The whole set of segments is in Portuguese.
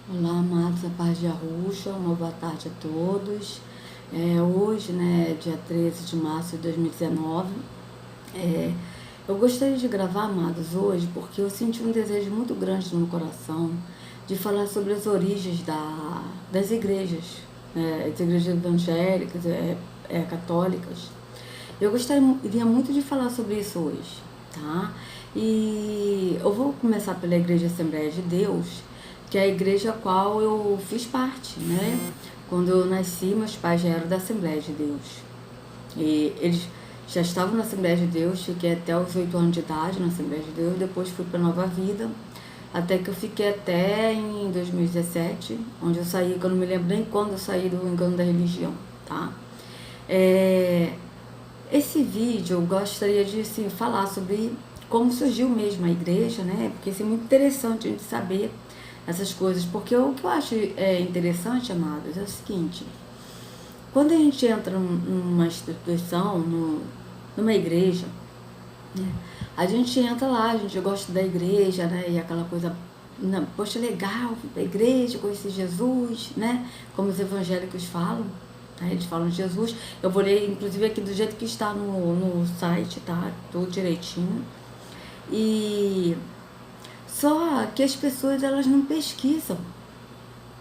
Olá, amados, a paz de Arusha, uma boa tarde a todos. Hoje, né, dia 13 de março de 2019, eu gostaria de gravar, amados, hoje, porque eu senti um desejo muito grande no meu coração de falar sobre as origens das igrejas, né, as igrejas evangélicas, católicas. Eu gostaria muito de falar sobre isso hoje, tá? E eu vou começar pela Igreja Assembleia de Deus, que é a igreja a qual eu fiz parte, né? Quando eu nasci, meus pais já eram da Assembleia de Deus. E eles já estavam na Assembleia de Deus, fiquei até os 8 anos de idade na Assembleia de Deus, depois fui para Nova Vida, até que eu fiquei até em 2017, onde eu saí, que eu não me lembro nem quando eu saí do engano da religião, tá? Esse vídeo eu gostaria de assim, falar sobre como surgiu mesmo a igreja, né? Porque isso é muito interessante a gente saber essas coisas, porque o que eu acho interessante, amados, é o seguinte: quando a gente entra numa instituição, numa igreja, né, a gente entra lá, a gente gosta da igreja, né, e aquela coisa, não, poxa, legal, da igreja, conhecer Jesus, né, como os evangélicos falam, né, eles falam de Jesus. Eu vou ler, inclusive, aqui do jeito que está no site, tá, tudo direitinho. E só que as pessoas, elas não pesquisam,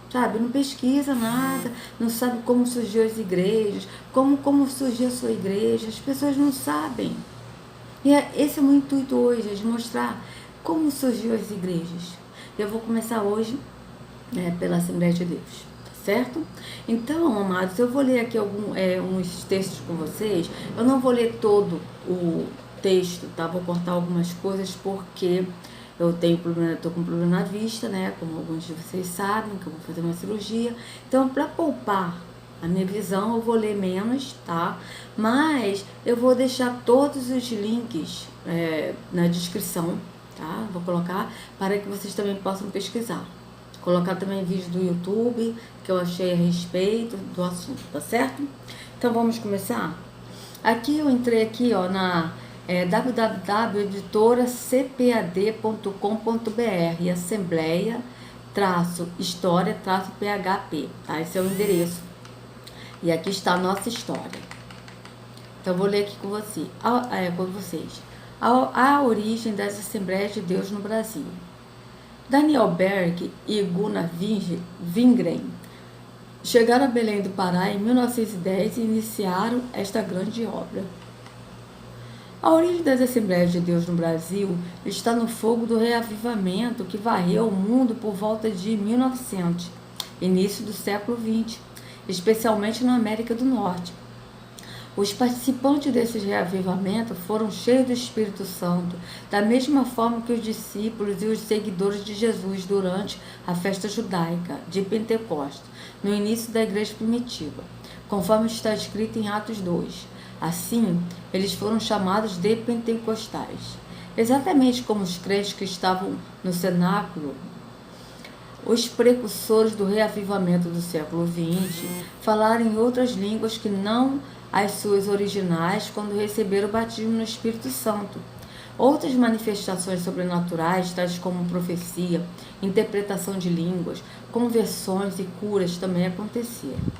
sabe? Não pesquisa nada, não sabe como surgiu as igrejas, como surgiu a sua igreja, as pessoas não sabem. E esse é o meu intuito hoje, é de mostrar como surgiu as igrejas. Eu vou começar hoje pela Assembleia de Deus, tá certo? Então, amados, eu vou ler aqui uns textos com vocês. Eu não vou ler todo o texto, tá? Vou cortar algumas coisas porque eu tenho problema, tô com problema na vista, né? Como alguns de vocês sabem, que eu vou fazer uma cirurgia. Então, para poupar a minha visão, eu vou ler menos, tá? Mas eu vou deixar todos os links na descrição, tá? Vou colocar para que vocês também possam pesquisar. Colocar também vídeo do YouTube que eu achei a respeito do assunto, tá certo? Então vamos começar? Aqui eu entrei aqui, ó, na www.editoracpad.com.br, Assembleia-História-PHP, tá? Esse é o endereço. E aqui está a nossa história. Então eu vou ler aqui com vocês. A origem das Assembleias de Deus no Brasil. Daniel Berg e Gunnar Wingren chegaram a Belém do Pará em 1910 e iniciaram esta grande obra. A origem das Assembleias de Deus no Brasil está no fogo do reavivamento que varreu o mundo por volta de 1900, início do século XX, especialmente na América do Norte. Os participantes desse reavivamento foram cheios do Espírito Santo, da mesma forma que os discípulos e os seguidores de Jesus durante a festa judaica de Pentecostes, no início da igreja primitiva, conforme está escrito em Atos 2. Assim, eles foram chamados de pentecostais. Exatamente como os crentes que estavam no cenáculo, os precursores do reavivamento do século XX falaram em outras línguas que não as suas originais quando receberam o batismo no Espírito Santo. Outras manifestações sobrenaturais, tais como profecia, interpretação de línguas, conversões e curas também aconteceram.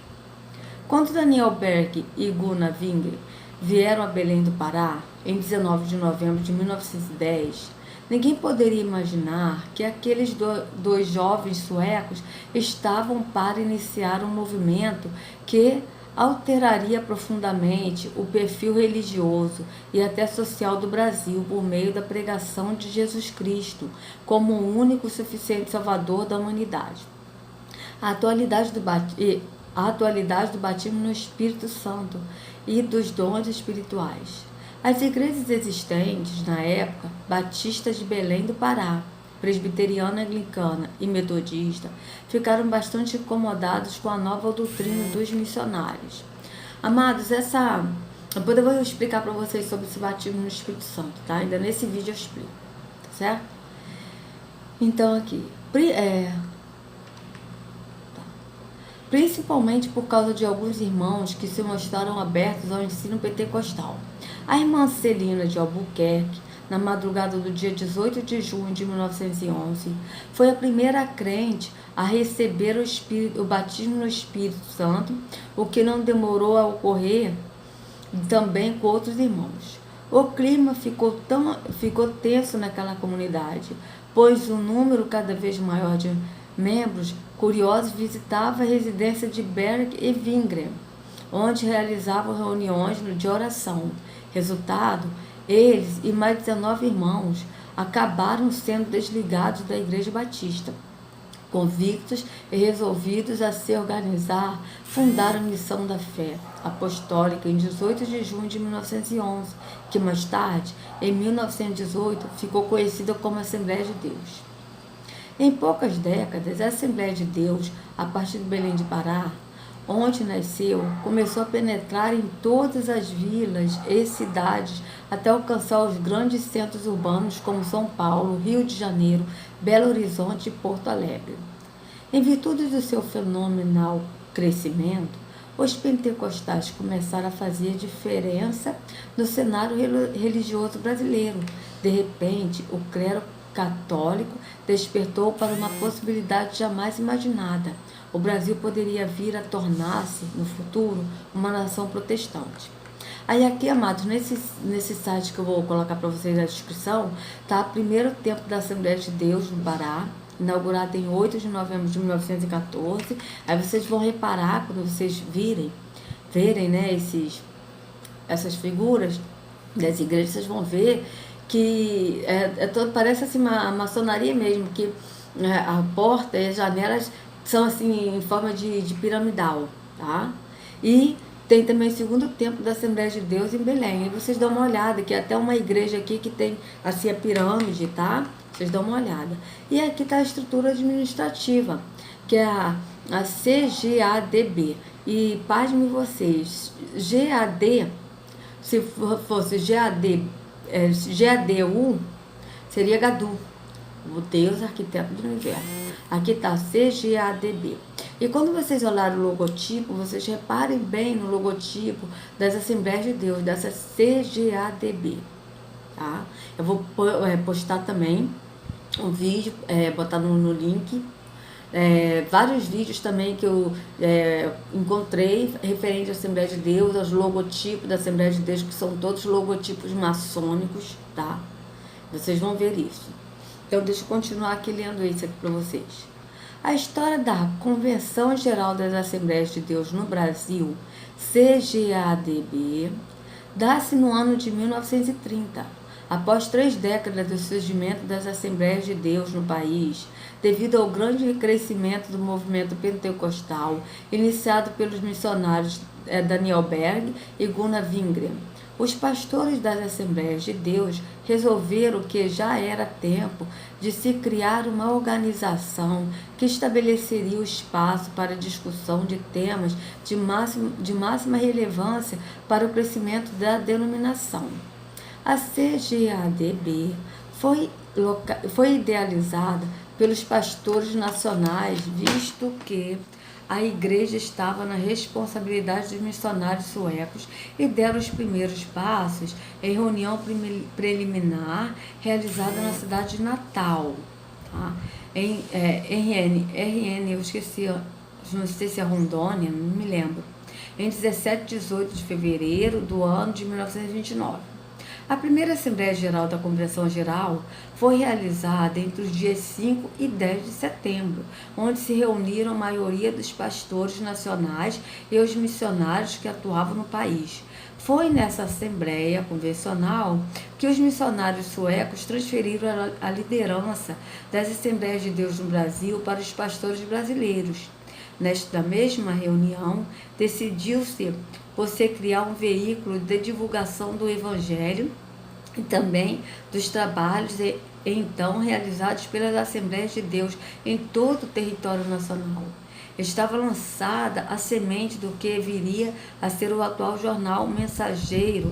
Quando Daniel Berg e Gunnar Wingren vieram a Belém do Pará, em 19 de novembro de 1910, ninguém poderia imaginar que aqueles dois jovens suecos estavam para iniciar um movimento que alteraria profundamente o perfil religioso e até social do Brasil por meio da pregação de Jesus Cristo como o único e suficiente Salvador da humanidade. A atualidade do batismo no Espírito Santo e dos dons espirituais. As igrejas existentes na época, batistas de Belém do Pará, presbiteriana, anglicana e metodista, ficaram bastante incomodados com a nova doutrina dos missionários. Amados, depois eu vou explicar para vocês sobre esse batismo no Espírito Santo, tá? Ainda nesse vídeo eu explico, certo? Então aqui, principalmente por causa de alguns irmãos que se mostraram abertos ao ensino pentecostal. A irmã Celina de Albuquerque, na madrugada do dia 18 de junho de 1911. Foi a primeira crente a receber o batismo no Espírito Santo, o que não demorou a ocorrer também com outros irmãos. O clima ficou tenso naquela comunidade, pois um número cada vez maior de membros curiosos visitava a residência de Berg e Wingren, onde realizavam reuniões de oração. Resultado, eles e mais 19 irmãos acabaram sendo desligados da Igreja Batista. Convictos e resolvidos a se organizar, fundaram a Missão da Fé Apostólica em 18 de junho de 1911, que mais tarde, em 1918, ficou conhecida como Assembleia de Deus. Em poucas décadas, a Assembleia de Deus, a partir de Belém de Pará, onde nasceu, começou a penetrar em todas as vilas e cidades até alcançar os grandes centros urbanos como São Paulo, Rio de Janeiro, Belo Horizonte e Porto Alegre. Em virtude do seu fenomenal crescimento, os pentecostais começaram a fazer diferença no cenário religioso brasileiro. De repente, o clero católico despertou para uma possibilidade jamais imaginada. O Brasil poderia vir a tornar-se, no futuro, uma nação protestante. Aí aqui, amados, nesse site que eu vou colocar para vocês na descrição, está o primeiro templo da Assembleia de Deus no Pará, inaugurado em 8 de novembro de 1914. Aí vocês vão reparar, quando vocês verem, né, essas figuras das igrejas, vocês vão ver que parece assim uma maçonaria mesmo, que a porta e as janelas são assim em forma de piramidal, tá? E tem também o segundo templo da Assembleia de Deus em Belém. E vocês dão uma olhada, que é até uma igreja aqui que tem assim a pirâmide, tá? Vocês dão uma olhada. E aqui está a estrutura administrativa, que é a CGADB. E pasmem vocês, GAD, se fosse GADU, seria Gadu, o Deus arquiteto do universo. Aqui está CGADB. E quando vocês olharem o logotipo, vocês reparem bem no logotipo das Assembleias de Deus, dessa CGADB. Tá? Eu vou postar também um vídeo, botar no link, vários vídeos também que eu encontrei referente à Assembleia de Deus, aos logotipos da Assembleia de Deus, que são todos logotipos maçônicos, tá? Vocês vão ver isso. Então, deixa eu continuar aqui lendo isso aqui para vocês. A história da Convenção Geral das Assembleias de Deus no Brasil, CGADB, dá-se no ano de 1930, após 3 décadas do surgimento das Assembleias de Deus no país, devido ao grande crescimento do movimento pentecostal, iniciado pelos missionários Daniel Berg e Gunnar Wingren. Os pastores das Assembleias de Deus resolveram que já era tempo de se criar uma organização que estabeleceria o espaço para discussão de temas de máxima relevância para o crescimento da denominação. A CGADB foi idealizada pelos pastores nacionais, visto que a igreja estava na responsabilidade dos missionários suecos e deram os primeiros passos em reunião preliminar realizada na cidade de Natal. Tá? Eu esqueci, não sei se é Rondônia, não me lembro. Em 17 e 18 de fevereiro do ano de 1929. A primeira Assembleia Geral da Convenção Geral foi realizada entre os dias 5 e 10 de setembro, onde se reuniram a maioria dos pastores nacionais e os missionários que atuavam no país. Foi nessa Assembleia Convencional que os missionários suecos transferiram a liderança das Assembleias de Deus no Brasil para os pastores brasileiros. Nesta mesma reunião, decidiu-se você criar um veículo de divulgação do Evangelho e também dos trabalhos então realizados pelas Assembleias de Deus em todo o território nacional. Estava lançada a semente do que viria a ser o atual jornal Mensageiro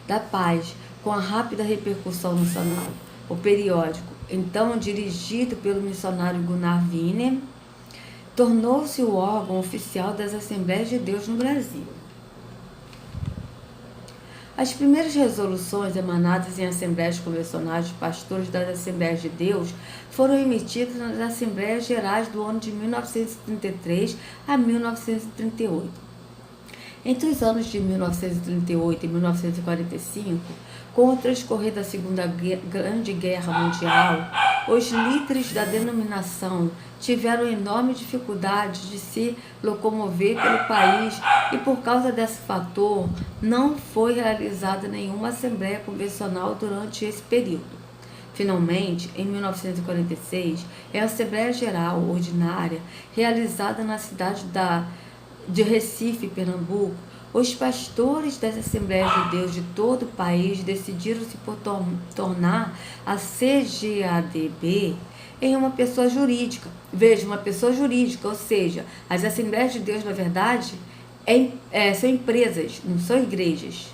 da Paz, com a rápida repercussão nacional. O periódico, então dirigido pelo missionário Gunnar Wingren, tornou-se o órgão oficial das Assembleias de Deus no Brasil. As primeiras resoluções emanadas em assembleias convencionais de pastores das Assembleias de Deus foram emitidas nas Assembleias Gerais do ano de 1933 a 1938. Entre os anos de 1938 e 1945, com o transcorrer da Segunda Grande Guerra Mundial, os líderes da denominação tiveram enorme dificuldade de se locomover pelo país e, por causa desse fator, não foi realizada nenhuma assembleia convencional durante esse período. Finalmente, em 1946, a Assembleia Geral Ordinária, realizada na cidade de Recife, Pernambuco, os pastores das Assembleias de Deus de todo o país decidiram-se por tornar a CGADB em uma pessoa jurídica. Veja, uma pessoa jurídica, ou seja, as Assembleias de Deus, na verdade, são empresas, não são igrejas,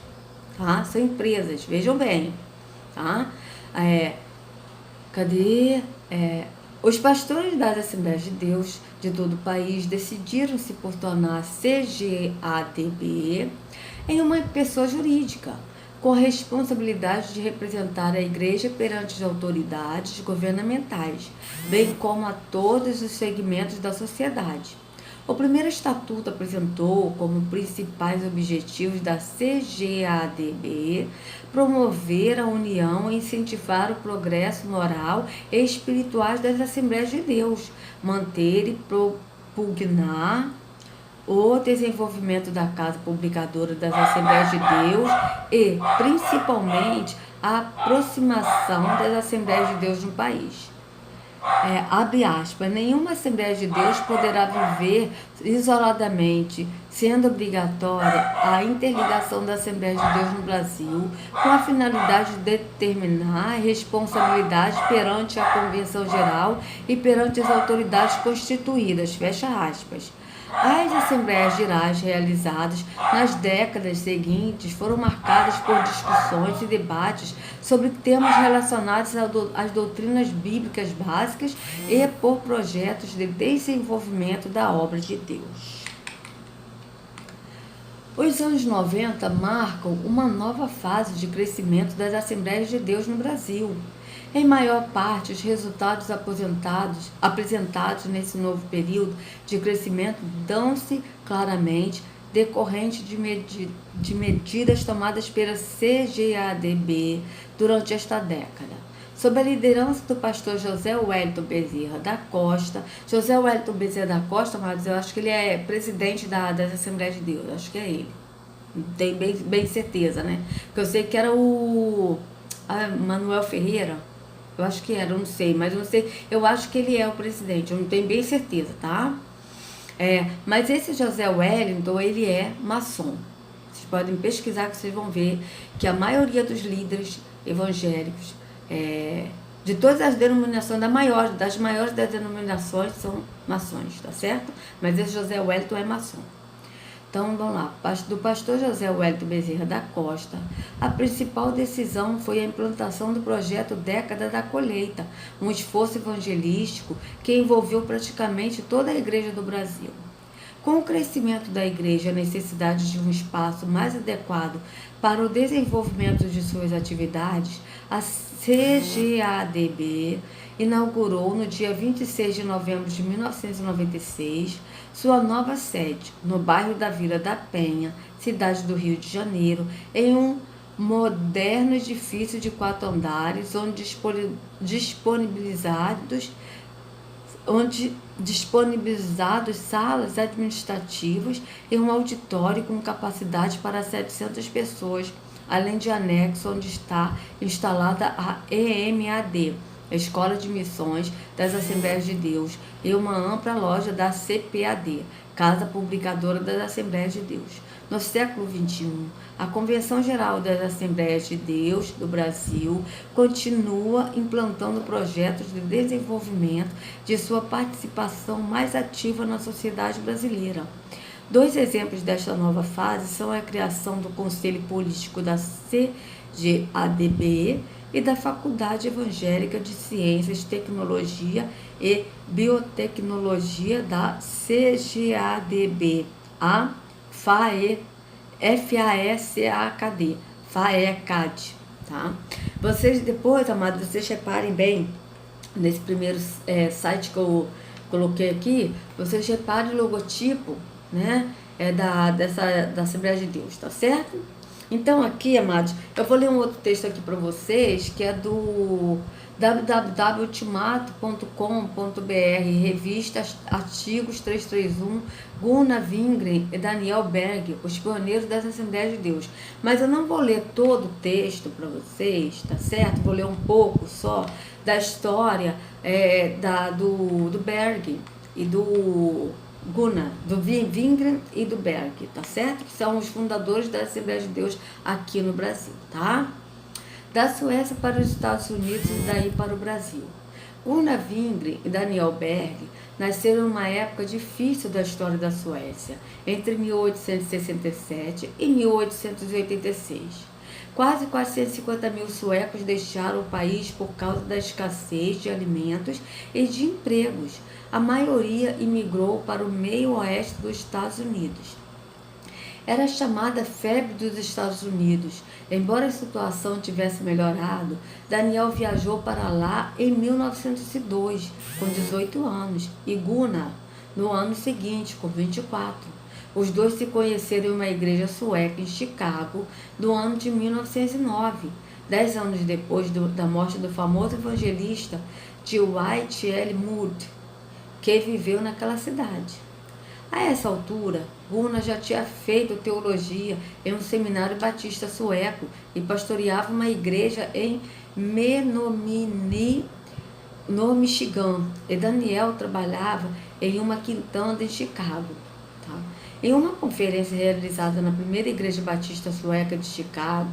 tá? São empresas, vejam bem, tá? Os pastores das Assembleias de Deus de todo o país decidiram-se por tornar a CGADB em uma pessoa jurídica, com a responsabilidade de representar a Igreja perante as autoridades governamentais, bem como a todos os segmentos da sociedade. O primeiro estatuto apresentou como principais objetivos da CGADB promover a união e incentivar o progresso moral e espiritual das Assembleias de Deus, manter e propugnar o desenvolvimento da Casa Publicadora das Assembleias de Deus e, principalmente, a aproximação das Assembleias de Deus no país. Abre aspas, nenhuma Assembleia de Deus poderá viver isoladamente, sendo obrigatória a interligação da Assembleia de Deus no Brasil, com a finalidade de determinar a responsabilidade perante a Convenção Geral e perante as autoridades constituídas, fecha aspas. As Assembleias Gerais realizadas nas décadas seguintes foram marcadas por discussões e debates sobre temas relacionados às doutrinas bíblicas básicas e por projetos de desenvolvimento da obra de Deus. Os anos 90 marcam uma nova fase de crescimento das Assembleias de Deus no Brasil. Em maior parte, os resultados apresentados nesse novo período de crescimento dão-se claramente decorrente de medidas tomadas pela CGADB durante esta década. Sob a liderança do pastor José Wellington Bezerra da Costa, mas eu acho que ele é presidente das Assembleias de Deus, acho que é ele. Tenho bem certeza, né? Porque eu sei que era o Manuel Ferreira. Eu acho que era, eu não sei, mas eu não sei. Eu acho que ele é o presidente, eu não tenho bem certeza, tá? Mas esse José Wellington, ele é maçom. Vocês podem pesquisar que vocês vão ver que a maioria dos líderes evangélicos, de todas as denominações, das maiores das denominações, são maçons, tá certo? Mas esse José Wellington é maçom. Então, vamos lá. Do pastor José Wellington Bezerra da Costa, a principal decisão foi a implantação do projeto Década da Colheita, um esforço evangelístico que envolveu praticamente toda a igreja do Brasil. Com o crescimento da igreja e a necessidade de um espaço mais adequado para o desenvolvimento de suas atividades, a CGADB inaugurou no dia 26 de novembro de 1996 sua nova sede, no bairro da Vila da Penha, cidade do Rio de Janeiro, em um moderno edifício de 4 andares, onde disponibilizados salas administrativas e um auditório com capacidade para 700 pessoas, além de anexo onde está instalada a EMAD, a Escola de Missões das Assembleias de Deus, e uma ampla loja da CPAD, Casa Publicadora das Assembleias de Deus. No século XXI, a Convenção Geral das Assembleias de Deus do Brasil continua implantando projetos de desenvolvimento de sua participação mais ativa na sociedade brasileira. 2 exemplos desta nova fase são a criação do Conselho Político da CGADB e da Faculdade Evangélica de Ciências, Tecnologia e Biotecnologia da CGADB, a FAESACD, FAECAD, tá? Vocês depois, amados, vocês reparem bem, nesse primeiro site que eu coloquei aqui, vocês reparem o logotipo, né? Da Assembleia de Deus, tá certo? Então aqui, amados, eu vou ler um outro texto aqui para vocês, que é do www.ultimato.com.br, revista Artigos 331, Gunnar Wingren e Daniel Berg, os pioneiros das Assembleias de Deus. Mas eu não vou ler todo o texto para vocês, tá certo? Vou ler um pouco só da história do Berg e do Gunnar, do Wingren e do Berg, tá certo? Que são os fundadores da Assembleia de Deus aqui no Brasil, tá? Da Suécia para os Estados Unidos e daí para o Brasil. Gunnar Wingren e Daniel Berg nasceram numa época difícil da história da Suécia, entre 1867 e 1886. Quase 450 mil suecos deixaram o país por causa da escassez de alimentos e de empregos. A maioria imigrou para o meio oeste dos Estados Unidos. Era chamada febre dos Estados Unidos. Embora a situação tivesse melhorado, Daniel viajou para lá em 1902, com 18 anos, e Gunnar no ano seguinte, com 24. Os dois se conheceram em uma igreja sueca em Chicago, no ano de 1909, 10 anos depois da morte do famoso evangelista Dwight L. Moody, que viveu naquela cidade. A essa altura, Gunnar já tinha feito teologia em um seminário batista sueco e pastoreava uma igreja em Menominee, no Michigan, e Daniel trabalhava em uma quintanda em Chicago. Tá? Em uma conferência realizada na primeira igreja batista sueca de Chicago,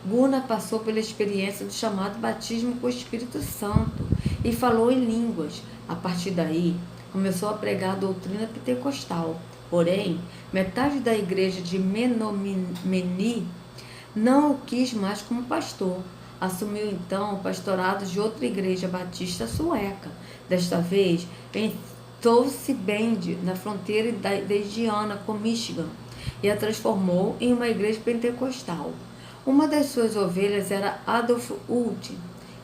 Gunnar passou pela experiência do chamado batismo com o Espírito Santo e falou em línguas. A partir daí, começou a pregar a doutrina pentecostal. Porém, metade da igreja de Menominee não o quis mais como pastor. Assumiu então o pastorado de outra igreja batista sueca. Desta vez, em South Bend, na fronteira da Indiana com Michigan, e a transformou em uma igreja pentecostal. Uma das suas ovelhas era Adolf Hult,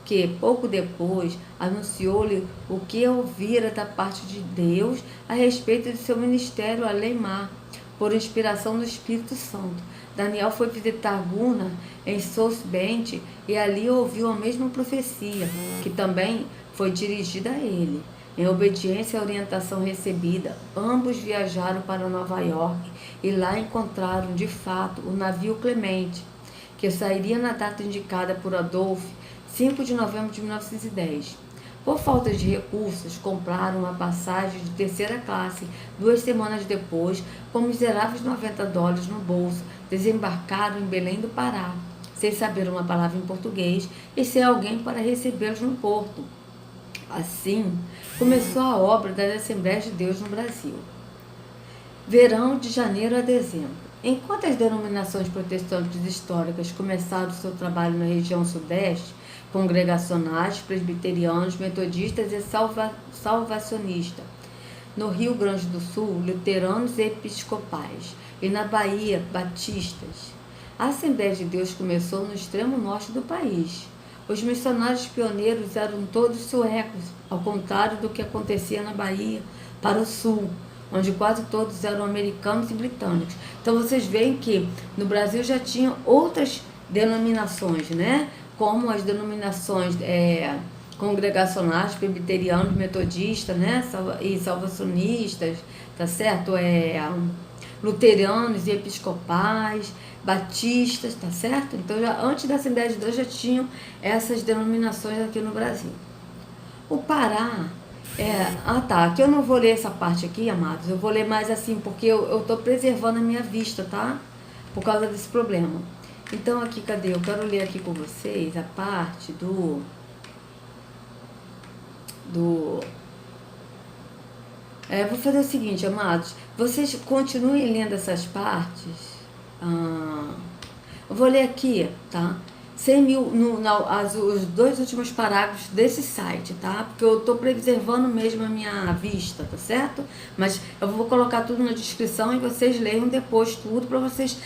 que, pouco depois, anunciou-lhe o que ouvira da parte de Deus a respeito de seu ministério além-mar, por inspiração do Espírito Santo. Daniel foi visitar Gunnar em South Bend e ali ouviu a mesma profecia, que também foi dirigida a ele. Em obediência à orientação recebida, ambos viajaram para Nova York e lá encontraram, de fato, o navio Clemente, que sairia na data indicada por Adolf, 5 de novembro de 1910. Por falta de recursos, compraram uma passagem de terceira classe. 2 semanas depois, com miseráveis $90 no bolso, desembarcaram em Belém do Pará, sem saber uma palavra em português e sem alguém para recebê-los no porto. Assim, começou a obra das Assembleias de Deus no Brasil. Verão de janeiro a dezembro. Enquanto as denominações protestantes históricas começaram seu trabalho na região sudeste, congregacionais, presbiterianos, metodistas e salvacionistas. No Rio Grande do Sul, luteranos e episcopais. E na Bahia, batistas. A Assembleia de Deus começou no extremo norte do país. Os missionários pioneiros eram todos suecos, ao contrário do que acontecia na Bahia, para o sul, onde quase todos eram americanos e britânicos. Então vocês veem que no Brasil já tinham outras denominações, né? Como as denominações congregacionais, presbiterianos, metodistas, né? E salvacionistas, tá certo? Luteranos e episcopais, batistas, tá certo? Então, antes da Assembleia de Deus já tinham essas denominações aqui no Brasil. O Pará aqui eu não vou ler essa parte aqui, amados, eu vou ler mais assim, porque eu tô preservando a minha vista, tá? Por causa desse problema. Então, aqui, cadê? Eu quero ler aqui com vocês a parte vou fazer o seguinte, amados, vocês continuem lendo essas partes. Eu vou ler aqui, tá? 100 mil, os 2 últimos parágrafos desse site, tá? Porque eu tô preservando mesmo a minha vista, tá certo? Mas eu vou colocar tudo na descrição e vocês leiam depois tudo para vocês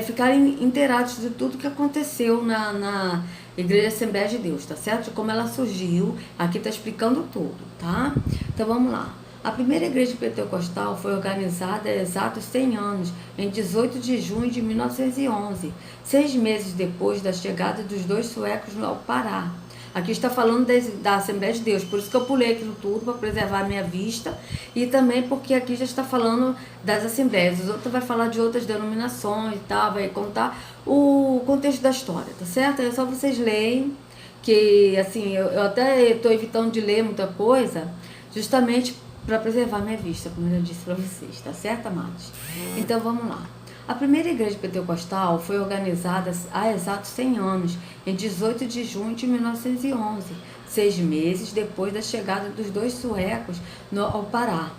ficarem inteirados de tudo que aconteceu na Igreja Assembleia de Deus, tá certo? De como ela surgiu, aqui tá explicando tudo, tá? Então vamos lá. A primeira igreja pentecostal foi organizada há exatos 100 anos, em 18 de junho de 1911, 6 meses depois da chegada dos dois suecos ao Pará. Aqui está falando da Assembleia de Deus, por isso que eu pulei aquilo tudo, para preservar a minha vista, e também porque aqui já está falando das Assembleias. Os outros vai falar de outras denominações e tal, vai contar o contexto da história, tá certo? É só vocês lerem, que assim, eu até estou evitando de ler muita coisa, justamente para preservar minha vista, como eu disse para vocês, tá certo, amados? Então vamos lá. A primeira igreja pentecostal foi organizada há exatos 100 anos, em 18 de junho de 1911, 6 meses depois da chegada dos dois suecos ao Pará,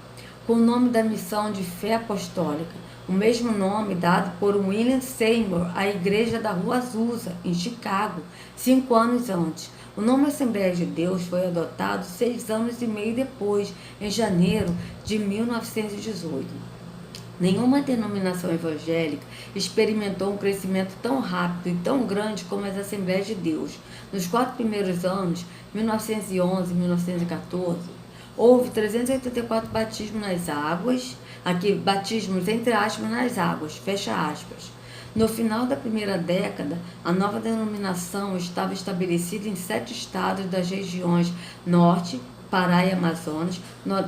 com o nome da missão de fé apostólica, o mesmo nome dado por William Seymour à igreja da Rua Azusa, em Chicago, 5 anos antes. O nome Assembleia de Deus foi adotado 6 anos e meio depois, em janeiro de 1918. Nenhuma denominação evangélica experimentou um crescimento tão rápido e tão grande como as Assembleias de Deus. Nos 4 primeiros anos, 1911 e 1914, houve 384 batismos nas águas, aqui batismos entre aspas nas águas, fecha aspas. No final da primeira década, a nova denominação estava estabelecida em 7 estados das regiões Norte, Pará e Amazonas,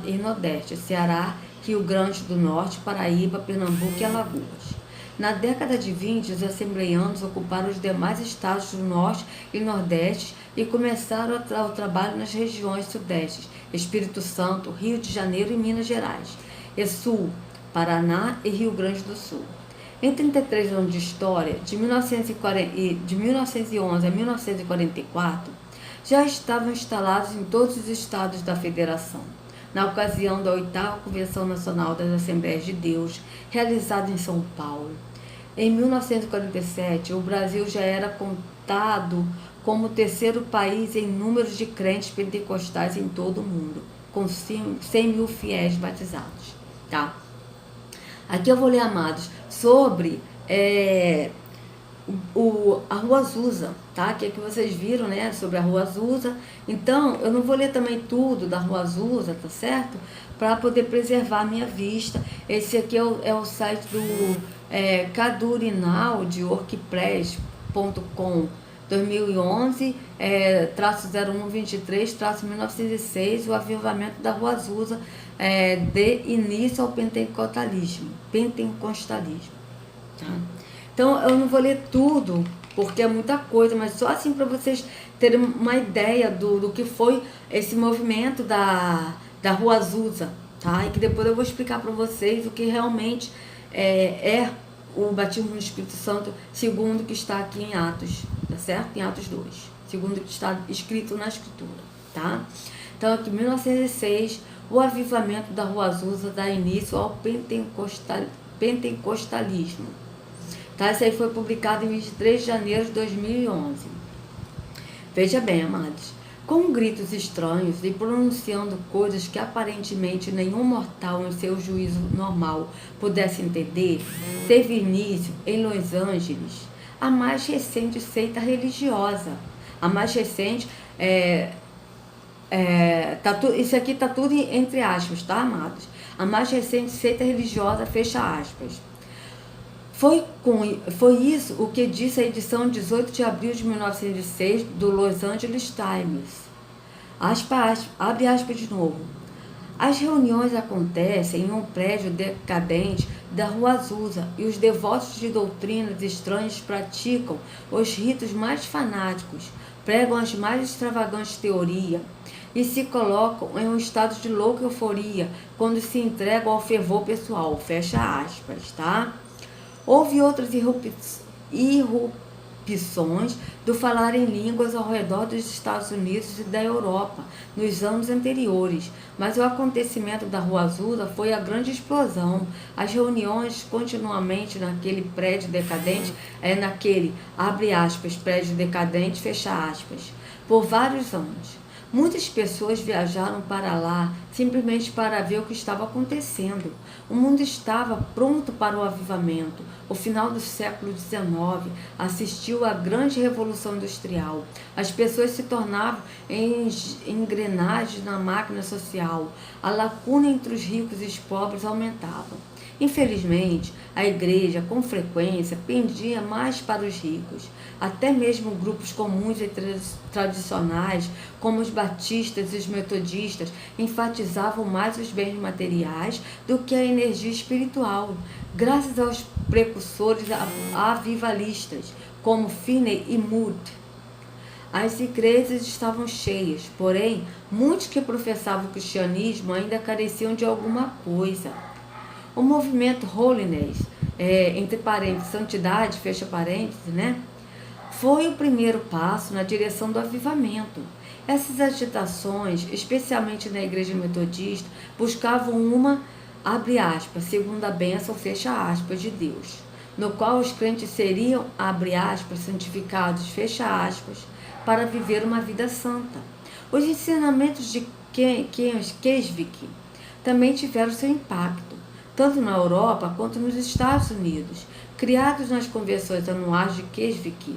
e Nordeste, Ceará, Rio Grande do Norte, Paraíba, Pernambuco e Alagoas. Na década de 20, os assembleianos ocuparam os demais estados do Norte e Nordeste e começaram o trabalho nas regiões Sudestes, Espírito Santo, Rio de Janeiro e Minas Gerais, e Sul, Paraná e Rio Grande do Sul. Em 33 anos de história, de 1911 a 1944, já estavam instalados em todos os estados da Federação. Na ocasião da 8ª Convenção Nacional das Assembleias de Deus, realizada em São Paulo. Em 1947, o Brasil já era contado como o 3º país em número de crentes pentecostais em todo o mundo, com 100 mil fiéis batizados. Tá? Aqui eu vou ler, amados, sobre a Rua Azusa, tá? Que é que vocês viram, né? Sobre a Rua Azusa. Então, eu não vou ler também tudo da Rua Azusa, tá certo? Para poder preservar a minha vista. Esse aqui é o site do Cadurinal de WordPress.com 2011, -0123, -1906, o avivamento da Rua Azusa, de início ao pentecostalismo. Tá? Então, eu não vou ler tudo, porque é muita coisa, mas só assim para vocês terem uma ideia do que foi esse movimento da Rua Azusa, tá? E que depois eu vou explicar para vocês o que realmente é o batismo no Espírito Santo, segundo o que está aqui em Atos, tá certo? Em Atos 2, segundo o que está escrito na Escritura, tá? Então, aqui em 1906, o avivamento da Rua Azusa dá início ao pentecostalismo. Tá? Isso aí foi publicado em 23 de janeiro de 2011. Veja bem, amados, com gritos estranhos e pronunciando coisas que aparentemente nenhum mortal em seu juízo normal pudesse entender, teve início em Los Angeles a mais recente seita religiosa. A mais recente isso aqui tá tudo entre aspas, tá, amados? A mais recente seita religiosa, fecha aspas. Foi isso o que disse a edição 18 de abril de 1906 do Los Angeles Times. Abre aspas de novo. As reuniões acontecem em um prédio decadente da Rua Azusa e os devotos de doutrinas estranhas praticam os ritos mais fanáticos, pregam as mais extravagantes teorias e se colocam em um estado de louca euforia quando se entregam ao fervor pessoal. Fecha aspas, tá? Houve outras irrupções do falar em línguas ao redor dos Estados Unidos e da Europa nos anos anteriores, mas o acontecimento da Rua Azusa foi a grande explosão. As reuniões continuamente naquele prédio decadente, abre aspas, prédio decadente, fecha aspas, por vários anos. Muitas pessoas viajaram para lá simplesmente para ver o que estava acontecendo. O mundo estava pronto para o avivamento. O final do século XIX assistiu à grande revolução industrial. As pessoas se tornavam engrenagens na máquina social. A lacuna entre os ricos e os pobres aumentava. Infelizmente, a igreja, com frequência, pendia mais para os ricos. Até mesmo grupos comuns e tradicionais, como os batistas e os metodistas, enfatizavam mais os bens materiais do que a energia espiritual, graças aos precursores avivalistas, como Finney e Moody. As igrejas estavam cheias, porém, muitos que professavam o cristianismo ainda careciam de alguma coisa. O movimento Holiness, entre parênteses, santidade, fecha parênteses, foi o primeiro passo na direção do avivamento. Essas agitações, especialmente na igreja metodista, buscavam uma, abre aspas, segunda bênção, fecha aspas, de Deus, no qual os crentes seriam, abre aspas, santificados, fecha aspas, para viver uma vida santa. Os ensinamentos de Keswick também tiveram seu impacto, tanto na Europa quanto nos Estados Unidos. Criados nas convenções anuais de Keswick,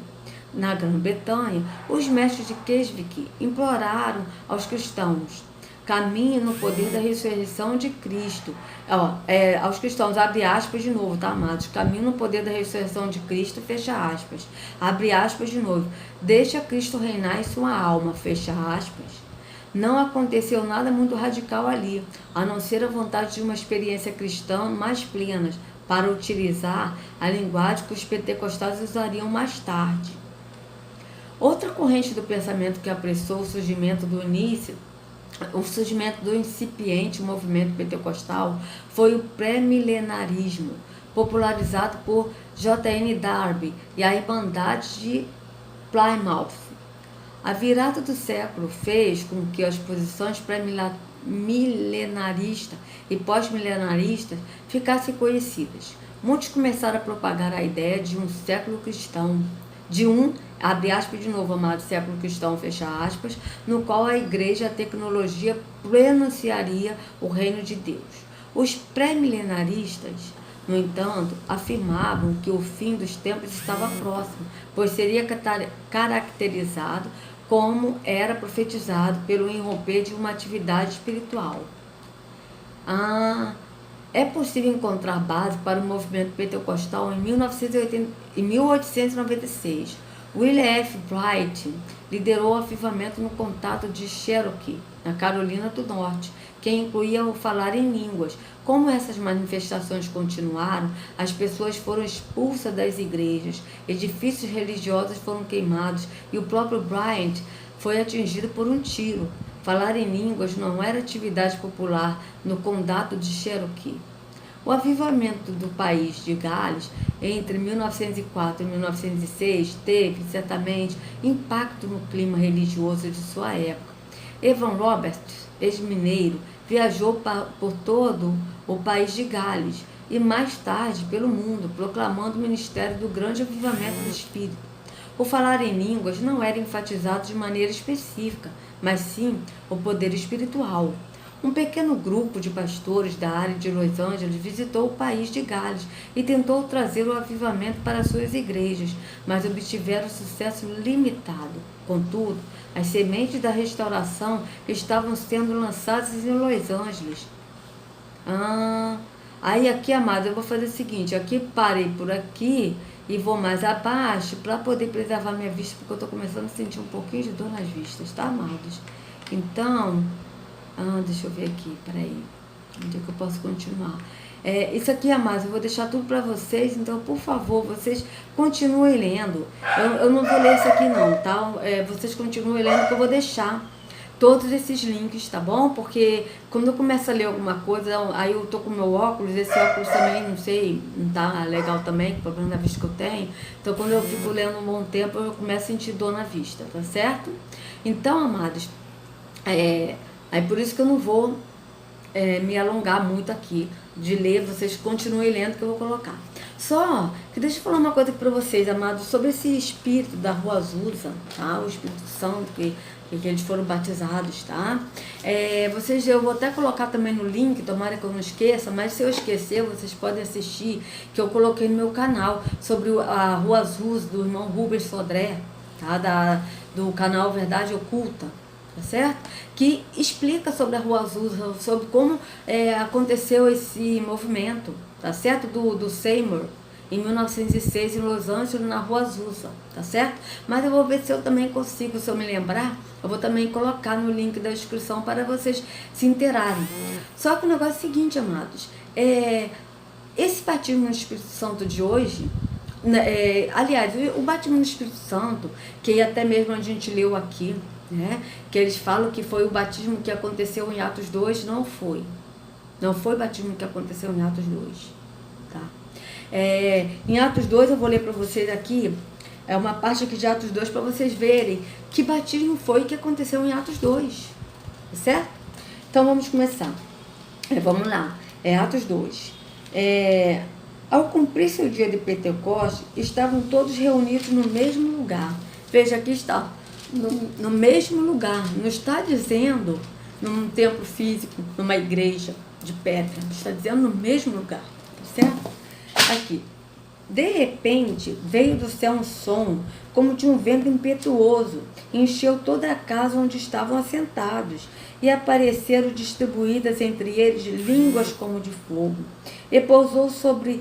na Grã-Bretanha, os mestres de Keswick imploraram aos cristãos: caminhem no poder da ressurreição de Cristo. Aos cristãos, abre aspas de novo, tá, amados? Caminhem no poder da ressurreição de Cristo, fecha aspas. Abre aspas de novo. Deixa Cristo reinar em sua alma, fecha aspas. Não aconteceu nada muito radical ali, a não ser a vontade de uma experiência cristã mais plena, para utilizar a linguagem que os pentecostais usariam mais tarde. Outra corrente do pensamento que apressou o surgimento do incipiente movimento pentecostal foi o pré-milenarismo, popularizado por J.N. Darby e a Irmandade de Plymouth. A virada do século fez com que as posições pré-milenaristas e pós-milenaristas ficassem conhecidas. Muitos começaram a propagar a ideia de um século cristão, abre aspas de novo, amado, século cristão, fecha aspas, no qual a igreja e a tecnologia prenunciaria o reino de Deus. Os pré-milenaristas, no entanto, afirmavam que o fim dos tempos estava próximo, pois seria caracterizado como era profetizado pelo irromper de uma atividade espiritual. É possível encontrar base para o movimento pentecostal em 1896. William F. Bright liderou o avivamento no condado de Cherokee, na Carolina do Norte, que incluía o falar em línguas. Como essas manifestações continuaram, as pessoas foram expulsas das igrejas, edifícios religiosos foram queimados e o próprio Bryant foi atingido por um tiro. Falar em línguas não era atividade popular no condado de Cherokee. O avivamento do país de Gales entre 1904 e 1906 teve, certamente, impacto no clima religioso de sua época. Evan Roberts, ex-mineiro, viajou por todo o país de Gales e mais tarde pelo mundo, proclamando o ministério do grande avivamento do Espírito. O falar em línguas não era enfatizado de maneira específica, mas sim o poder espiritual. Um pequeno grupo de pastores da área de Los Angeles visitou o país de Gales e tentou trazer o avivamento para suas igrejas, mas obtiveram sucesso limitado. Contudo, as sementes da restauração estavam sendo lançadas em Los Angeles. Aí aqui, amado, eu vou fazer o seguinte, aqui parei por aqui e vou mais abaixo para poder preservar minha vista, porque eu estou começando a sentir um pouquinho de dor nas vistas, tá, amados? Então, deixa eu ver aqui, peraí, onde é que eu posso continuar? Isso aqui, amados, eu vou deixar tudo para vocês, então, por favor, vocês continuem lendo. Eu não vou ler isso aqui não, tá? Vocês continuem lendo que eu vou deixar todos esses links, tá bom? Porque quando eu começo a ler alguma coisa, aí eu tô com meu óculos, esse óculos também, não sei, não tá legal também, que problema na vista que eu tenho. Então, quando eu fico lendo um bom tempo, eu começo a sentir dor na vista, tá certo? Então, amados, aí por isso que eu não vou me alongar muito aqui de ler, vocês continuem lendo que eu vou colocar. Só que deixa eu falar uma coisa aqui para vocês, amados, sobre esse espírito da Rua Azusa, tá? O Espírito Santo que eles foram batizados, tá? Eu vou até colocar também no link, tomara que eu não esqueça, mas se eu esquecer, vocês podem assistir, que eu coloquei no meu canal, sobre a Rua Azusa, do irmão Rubens Sodré, tá? Do canal Verdade Oculta, tá certo? Que explica sobre a Rua Azusa, sobre como aconteceu esse movimento, tá certo? Do Seymour, em 1906, em Los Angeles, na Rua Azusa, tá certo? Mas eu vou ver se eu também consigo, se eu me lembrar, eu vou também colocar no link da inscrição para vocês se inteirarem. Só que o negócio é o seguinte, amados, esse batismo no Espírito Santo de hoje, aliás, o batismo no Espírito Santo, que até mesmo a gente leu aqui, né, que eles falam que foi o batismo que aconteceu em Atos 2, não foi. Não foi o batismo que aconteceu em Atos 2, tá? Em Atos 2, eu vou ler para vocês aqui, uma parte aqui de Atos 2 para vocês verem que batismo foi que aconteceu em Atos 2, tá certo? Então vamos começar. Vamos lá, Atos 2. Ao cumprir-se o dia de Pentecostes, estavam todos reunidos no mesmo lugar. Veja, aqui está, no mesmo lugar, não está dizendo num templo físico, numa igreja de pedra, está dizendo no mesmo lugar, tá certo? Aqui, de repente veio do céu um som como de um vento impetuoso, encheu toda a casa onde estavam assentados, e apareceram distribuídas entre eles línguas como de fogo, e pousou sobre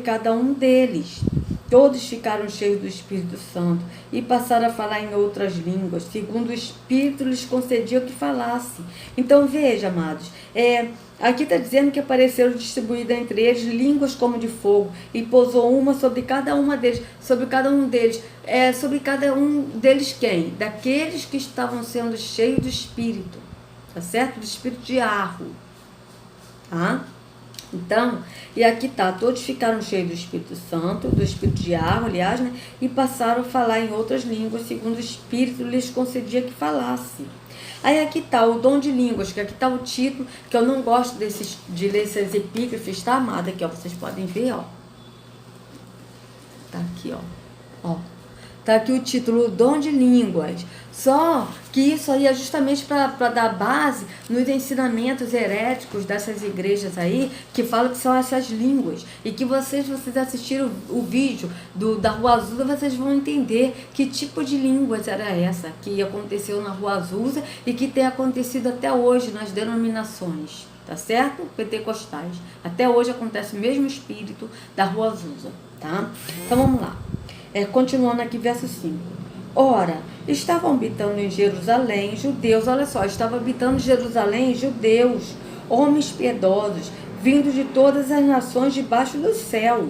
cada um deles. Todos ficaram cheios do Espírito Santo e passaram a falar em outras línguas, segundo o Espírito lhes concedia que falasse. Então veja, amados, aqui está dizendo que apareceram distribuídas entre eles línguas como de fogo, e pousou uma sobre cada uma deles, sobre cada um deles. Sobre cada um deles quem? Daqueles que estavam sendo cheios do Espírito, tá certo? Do Espírito de Arro, tá? Então, e aqui tá, todos ficaram cheios do Espírito Santo, do Espírito de Arro, aliás, né? E passaram a falar em outras línguas, segundo o Espírito lhes concedia que falasse. Aí aqui tá o dom de línguas, que aqui tá o título, que eu não gosto de ler esses epígrafes, tá, amada? Aqui, ó, vocês podem ver, ó. Tá aqui, ó. Tá aqui o título, o dom de línguas. Só que isso aí é justamente para dar base nos ensinamentos heréticos dessas igrejas aí, que falam que são essas línguas. E que vocês assistirem o vídeo da Rua Azusa, vocês vão entender que tipo de línguas era essa que aconteceu na Rua Azusa e que tem acontecido até hoje nas denominações, tá certo? Pentecostais. Até hoje acontece o mesmo espírito da Rua Azusa, tá? Então vamos lá. Continuando aqui, verso 5. Ora, estavam habitando em Jerusalém judeus, olha só, estavam habitando em Jerusalém judeus, homens piedosos, vindos de todas as nações debaixo do céu.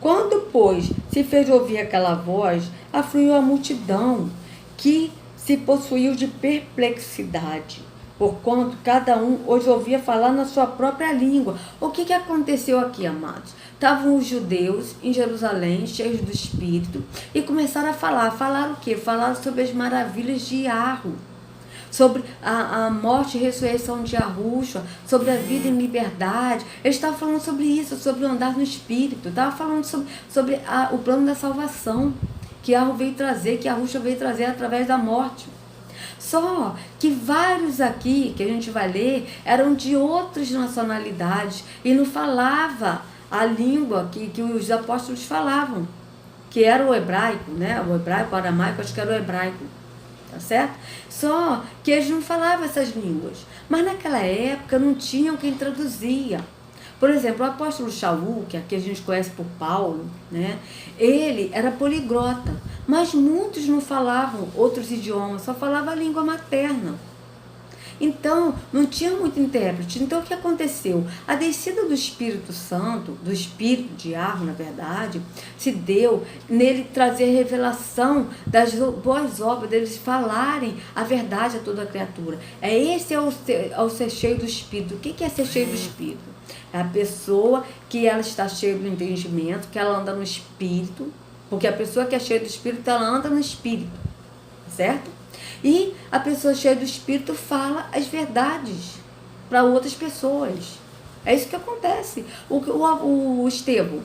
Quando, pois, se fez ouvir aquela voz, afluiu a multidão, que se possuiu de perplexidade, porquanto cada um os ouvia falar na sua própria língua. O que aconteceu aqui, amados? Estavam os judeus em Jerusalém, cheios do Espírito, e começaram a falar. Falaram o quê? Falaram sobre as maravilhas de Arro, sobre a morte e ressurreição de Yahushua, sobre a vida em liberdade. Eles estavam falando sobre isso, sobre o andar no Espírito. Estavam falando sobre o plano da salvação que Arro veio trazer, que Yahushua veio trazer através da morte. Só que vários aqui, que a gente vai ler, eram de outras nacionalidades e não falava a língua que os apóstolos falavam, que era o hebraico, né? O hebraico, o aramaico, acho que era o hebraico, tá certo? Só que eles não falavam essas línguas, mas naquela época não tinham quem traduzia. Por exemplo, o apóstolo Shaul, que aqui a gente conhece por Paulo, né? Ele era poliglota, mas muitos não falavam outros idiomas, só falavam a língua materna. Então, não tinha muito intérprete. Então, o que aconteceu? A descida do Espírito Santo, do Espírito de Arro, na verdade, se deu nele trazer revelação das boas obras, deles falarem a verdade a toda a criatura. Esse é o ser cheio do Espírito. O que é ser cheio do Espírito? É a pessoa que ela está cheia do entendimento, que ela anda no Espírito, porque a pessoa que é cheia do Espírito, ela anda no Espírito, certo? E a pessoa cheia do Espírito fala as verdades para outras pessoas, É isso que acontece. O Estevão,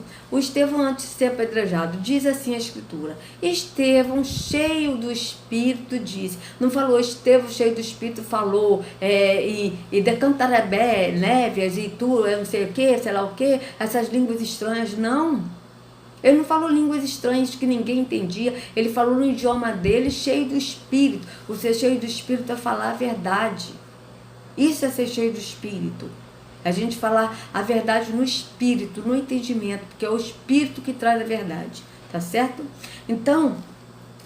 antes de ser apedrejado, diz assim a Escritura: Estevão, cheio do Espírito, disse. Não falou Estevão, cheio do Espírito, falou e decantarebé, névias, e tu, eu não sei o que, sei lá o que, essas línguas estranhas. Não. Ele não falou línguas estranhas que ninguém entendia. Ele falou no idioma dele, cheio do Espírito. O ser cheio do Espírito é falar a verdade. Isso é ser cheio do Espírito. A gente falar a verdade no espírito, no entendimento, porque é o espírito que traz a verdade, tá certo? Então,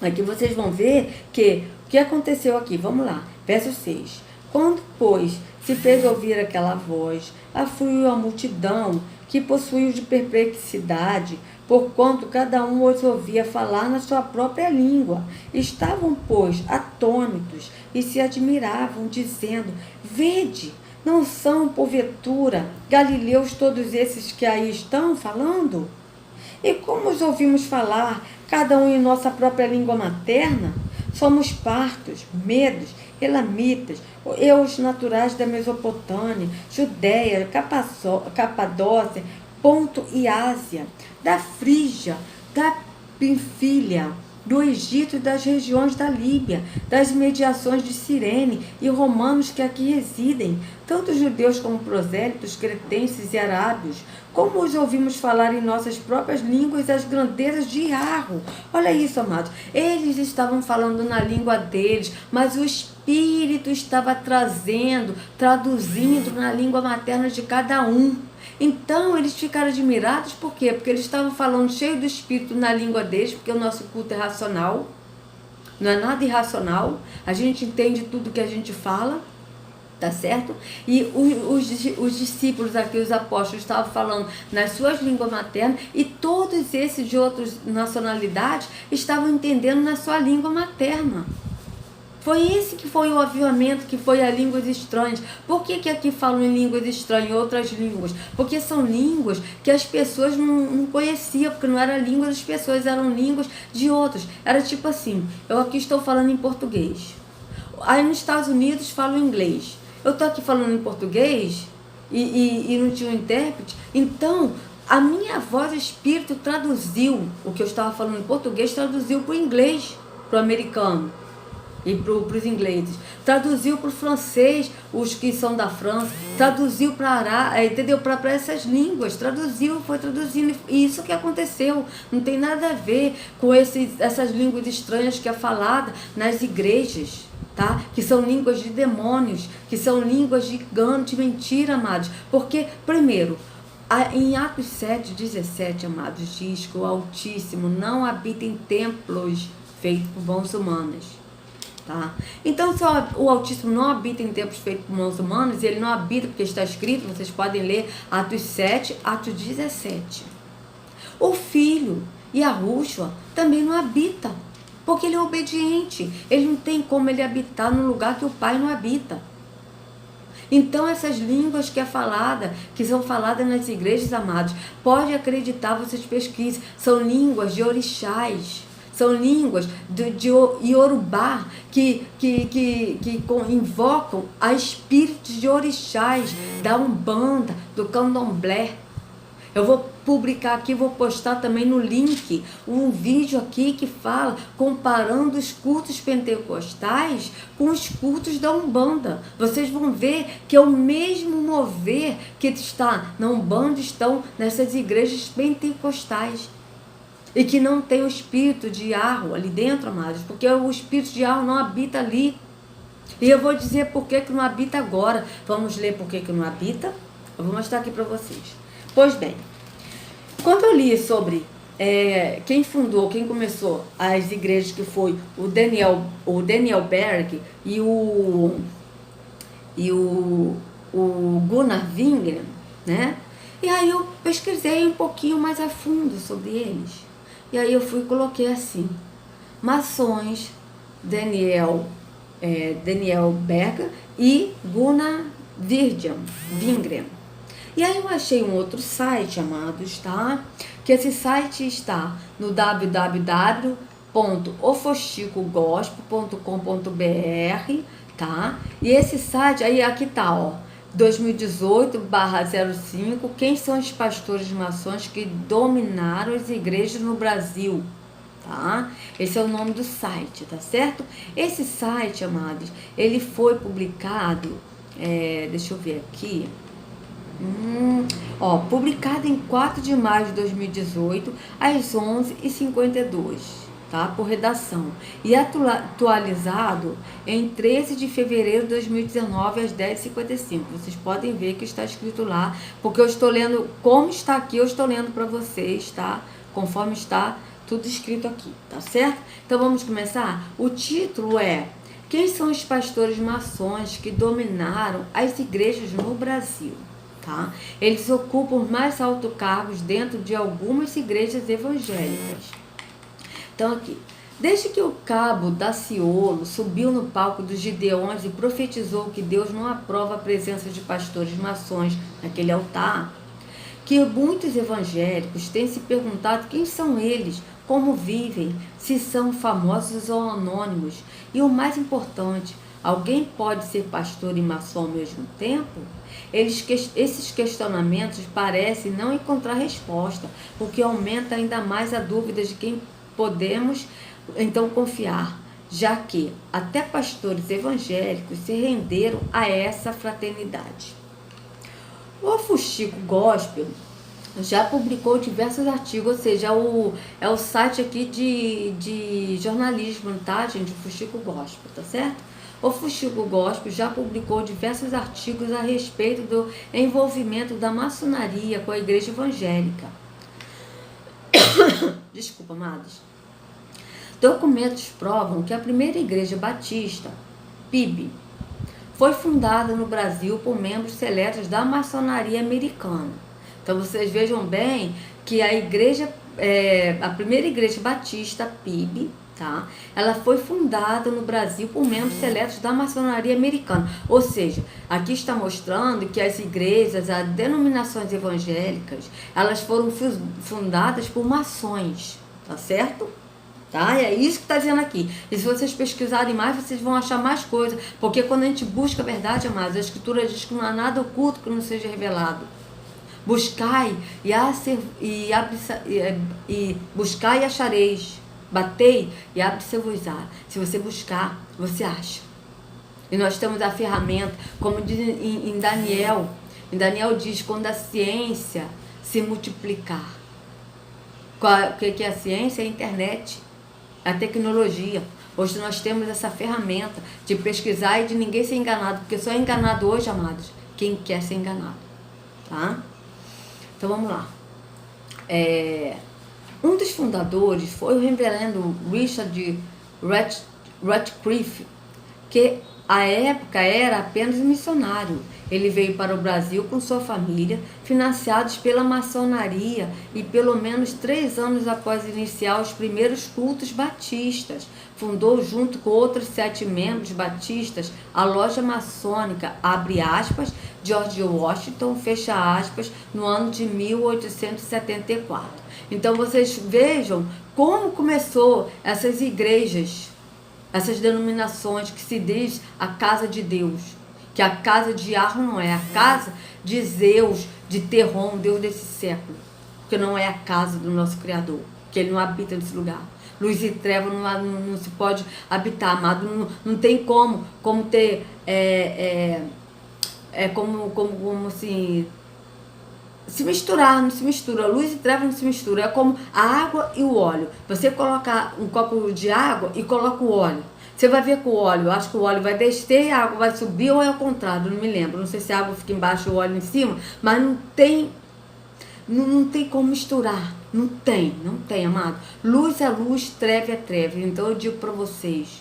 aqui vocês vão ver que o que aconteceu aqui, vamos lá, verso 6. Quando, pois, se fez ouvir aquela voz, afluiu a multidão, que possuiu de perplexidade, porquanto cada um os ouvia falar na sua própria língua. Estavam, pois, atônitos e se admiravam, dizendo: Vede, não são, porventura, galileus todos esses que aí estão falando? E como os ouvimos falar, cada um em nossa própria língua materna? Somos partos, medos, elamitas, eus naturais da Mesopotâmia, Judéia, Capadócia, Ponto e Ásia, da Frígia, da Pinfília, do Egito e das regiões da Líbia, das imediações de Cirene e romanos que aqui residem, tanto judeus como prosélitos, cretenses e arábios, como os ouvimos falar em nossas próprias línguas as grandezas de Iarro. Olha isso, amados. Eles estavam falando na língua deles, mas o Espírito estava traduzindo na língua materna de cada um. Então, eles ficaram admirados, por quê? Porque eles estavam falando cheio do Espírito na língua deles, porque o nosso culto é racional, não é nada irracional, a gente entende tudo que a gente fala, tá certo? E os discípulos aqui, os apóstolos, estavam falando nas suas línguas maternas, e todos esses de outras nacionalidades estavam entendendo na sua língua materna. Foi esse que foi o avivamento, que foi a línguas estranhas. Por que aqui falam em línguas estranhas, outras línguas? Porque são línguas que as pessoas não conheciam, porque não era língua das pessoas, eram línguas de outros. Era tipo assim, eu aqui estou falando em português. Aí nos Estados Unidos falam inglês. Eu estou aqui falando em português e não tinha um intérprete. Então, a minha voz, o Espírito traduziu o que eu estava falando em português, traduziu para o inglês, para o americano. E para os ingleses, traduziu para o francês, os que são da França, traduziu para entendeu? Para essas línguas, foi traduzindo, e isso que aconteceu, não tem nada a ver com essas línguas estranhas que é falada nas igrejas, tá? Que são línguas de demônios, que são línguas de engano, de mentira, amados, porque, primeiro, em Atos 7:17, amados, diz que o Altíssimo não habita em templos feitos por mãos humanas. Tá? Então, se o Altíssimo não habita em templos feitos por mãos humanas, ele não habita, porque está escrito, vocês podem ler Atos 7, Atos 17. O Filho e a Rúshua também não habita, porque ele é obediente. Ele não tem como ele habitar no lugar que o Pai não habita. Então, essas línguas que são faladas nas igrejas, amados, pode acreditar, vocês pesquisem, são línguas de orixás. São línguas de Yorubá que invocam a espíritos de orixás, da Umbanda, do Candomblé. Eu vou publicar aqui, vou postar também no link um vídeo aqui que fala, comparando os cultos pentecostais com os cultos da Umbanda. Vocês vão ver que é o mesmo mover que está na Umbanda, estão nessas igrejas pentecostais. E que não tem o espírito de Iarro ali dentro, amados, porque o espírito de Iarro não habita ali. E eu vou dizer por que não habita agora. Vamos ler por que não habita? Eu vou mostrar aqui para vocês. Pois bem, quando eu li sobre quem começou as igrejas, que foi o Daniel Berg e o Gunnar Wingren, né? E aí eu pesquisei um pouquinho mais a fundo sobre eles. E aí eu fui e coloquei assim, maçons, Daniel Berg e Gunnar Wingren. E aí eu achei um outro site, amados, tá? Que esse site está no www.ofochicogospel.com.br, tá? E esse site, aí aqui tá, ó, 2018/05, quem são os pastores maçons que dominaram as igrejas no Brasil? Tá? Esse é o nome do site, tá certo? Esse site, amados, ele foi publicado, deixa eu ver aqui, publicado em 4 de maio de 2018, às 11h52, tá? Por redação. E atualizado em 13 de fevereiro de 2019, às 10h55. Vocês podem ver que está escrito lá, porque eu estou lendo, como está aqui, eu estou lendo para vocês, tá? Conforme está tudo escrito aqui, tá certo? Então vamos começar? O título é: quem são os pastores maçons que dominaram as igrejas no Brasil? Tá? Eles ocupam os mais altos cargos dentro de algumas igrejas evangélicas. Então aqui, desde que o cabo Daciolo subiu no palco dos Gideões e profetizou que Deus não aprova a presença de pastores maçons naquele altar, que muitos evangélicos têm se perguntado quem são eles, como vivem, se são famosos ou anônimos. E o mais importante, alguém pode ser pastor e maçom ao mesmo tempo? Esses questionamentos parecem não encontrar resposta, o que aumenta ainda mais a dúvida de quem podemos então confiar, já que até pastores evangélicos se renderam a essa fraternidade. O Fuxico Gospel já publicou diversos artigos, ou seja, é o site aqui de jornalismo, tá, gente? O Fuxico Gospel, tá certo? O Fuxico Gospel já publicou diversos artigos a respeito do envolvimento da maçonaria com a igreja evangélica. Desculpa, amados. Documentos provam que a primeira igreja batista, PIB, foi fundada no Brasil por membros seletos da maçonaria americana. Então vocês vejam bem que a primeira igreja batista, PIB, tá? Ela foi fundada no Brasil por membros seletos da maçonaria americana. Ou seja, aqui está mostrando que as igrejas, as denominações evangélicas, elas foram fundadas por maçons, tá certo? Tá? É isso que está dizendo aqui. E se vocês pesquisarem mais, vocês vão achar mais coisas. Porque quando a gente busca a verdade, amados, a Escritura diz que não há nada oculto que não seja revelado. Buscai buscai e achareis. Batei e abre-se-vos-á. Se você buscar, você acha. E nós temos a ferramenta, como diz em Daniel. Em Daniel diz, quando a ciência se multiplicar. O que é a ciência? É a internet. A tecnologia. Hoje nós temos essa ferramenta de pesquisar e de ninguém ser enganado, porque só é enganado hoje, amados, quem quer ser enganado, tá? Então vamos lá. Um dos fundadores foi o reverendo Richard Ratcliffe, que à época era apenas missionário. Ele veio para o Brasil com sua família, financiados pela maçonaria, e pelo menos 3 anos após iniciar os primeiros cultos batistas, fundou junto com outros 7 membros batistas a loja maçônica, abre aspas, George Washington, fecha aspas, no ano de 1874. Então vocês vejam como começou essas igrejas, essas denominações que se diz a casa de Deus. Que a casa de Yahweh não é a casa de Zeus, de Terron, Deus desse século. Porque não é a casa do nosso Criador, que ele não habita nesse lugar. Luz e treva não se pode habitar, amado. Não tem como ter, como assim, se misturar, não se mistura. Luz e treva não se mistura. É como a água e o óleo. Você coloca um copo de água e coloca o óleo. Você vai ver com o óleo, eu acho que o óleo vai descer e a água vai subir, ou é o contrário, não me lembro. Não sei se a água fica embaixo e o óleo em cima, mas não tem como misturar. Não tem, amado. Luz é luz, treva é treva. Então eu digo para vocês,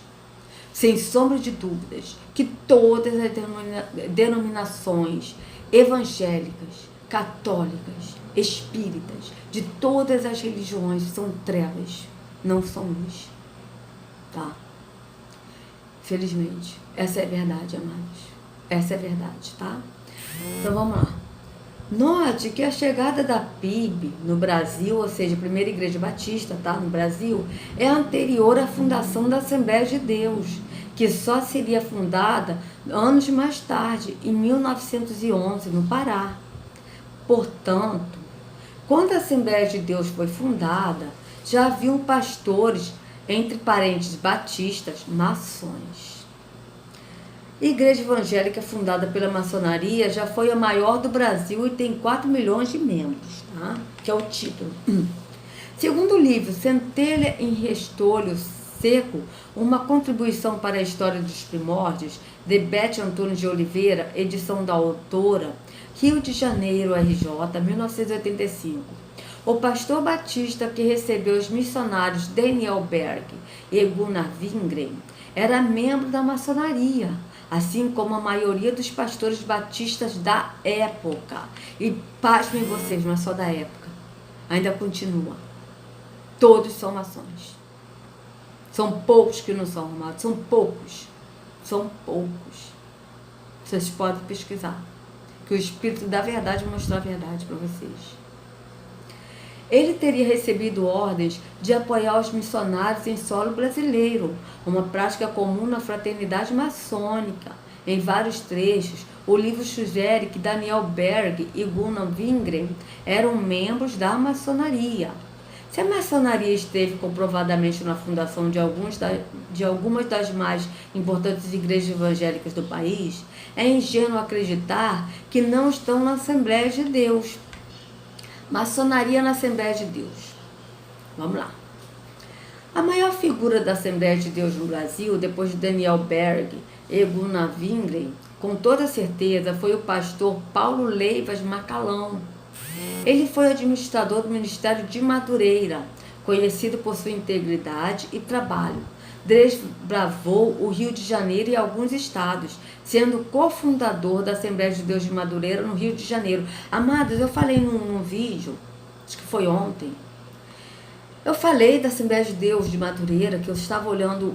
sem sombra de dúvidas, que todas as denominações evangélicas, católicas, espíritas, de todas as religiões são trevas, não são luz. Tá? Felizmente, essa é a verdade, amados. Essa é a verdade, tá? Então vamos lá. Note que a chegada da PIB no Brasil, ou seja, a primeira igreja batista, tá, no Brasil, é anterior à fundação da Assembleia de Deus, que só seria fundada anos mais tarde, em 1911, no Pará. Portanto, quando a Assembleia de Deus foi fundada, já haviam pastores, entre parentes batistas, maçons. A Igreja Evangélica fundada pela maçonaria já foi a maior do Brasil e tem 4 milhões de membros, tá? Que é o título. Segundo o livro Centelha em Restolho Seco, uma contribuição para a história dos primórdios, de Beth Antônio de Oliveira, edição da autora, Rio de Janeiro, RJ, 1985. O pastor batista que recebeu os missionários Daniel Berg e Gunnar Wingren era membro da maçonaria, assim como a maioria dos pastores batistas da época. E pasmem vocês, não é só da época, ainda continua. Todos são maçons. São poucos que não são arrumados, são poucos. São poucos. Vocês podem pesquisar, que o Espírito da Verdade vai mostrar a verdade para vocês. Ele teria recebido ordens de apoiar os missionários em solo brasileiro, uma prática comum na fraternidade maçônica. Em vários trechos, o livro sugere que Daniel Berg e Gunnar Wingren eram membros da maçonaria. Se a maçonaria esteve comprovadamente na fundação de algumas das mais importantes igrejas evangélicas do país, é ingênuo acreditar que não estão na Assembleia de Deus. Maçonaria na Assembleia de Deus. Vamos lá. A maior figura da Assembleia de Deus no Brasil, depois de Daniel Berg e Gunnar Wingren, com toda certeza, foi o pastor Paulo Leivas Macalão. Ele foi administrador do Ministério de Madureira, conhecido por sua integridade e trabalho. Desbravou o Rio de Janeiro e alguns estados, sendo cofundador da Assembleia de Deus de Madureira, no Rio de Janeiro. Amados, eu falei num vídeo, acho que foi ontem, eu falei da Assembleia de Deus de Madureira, que eu estava olhando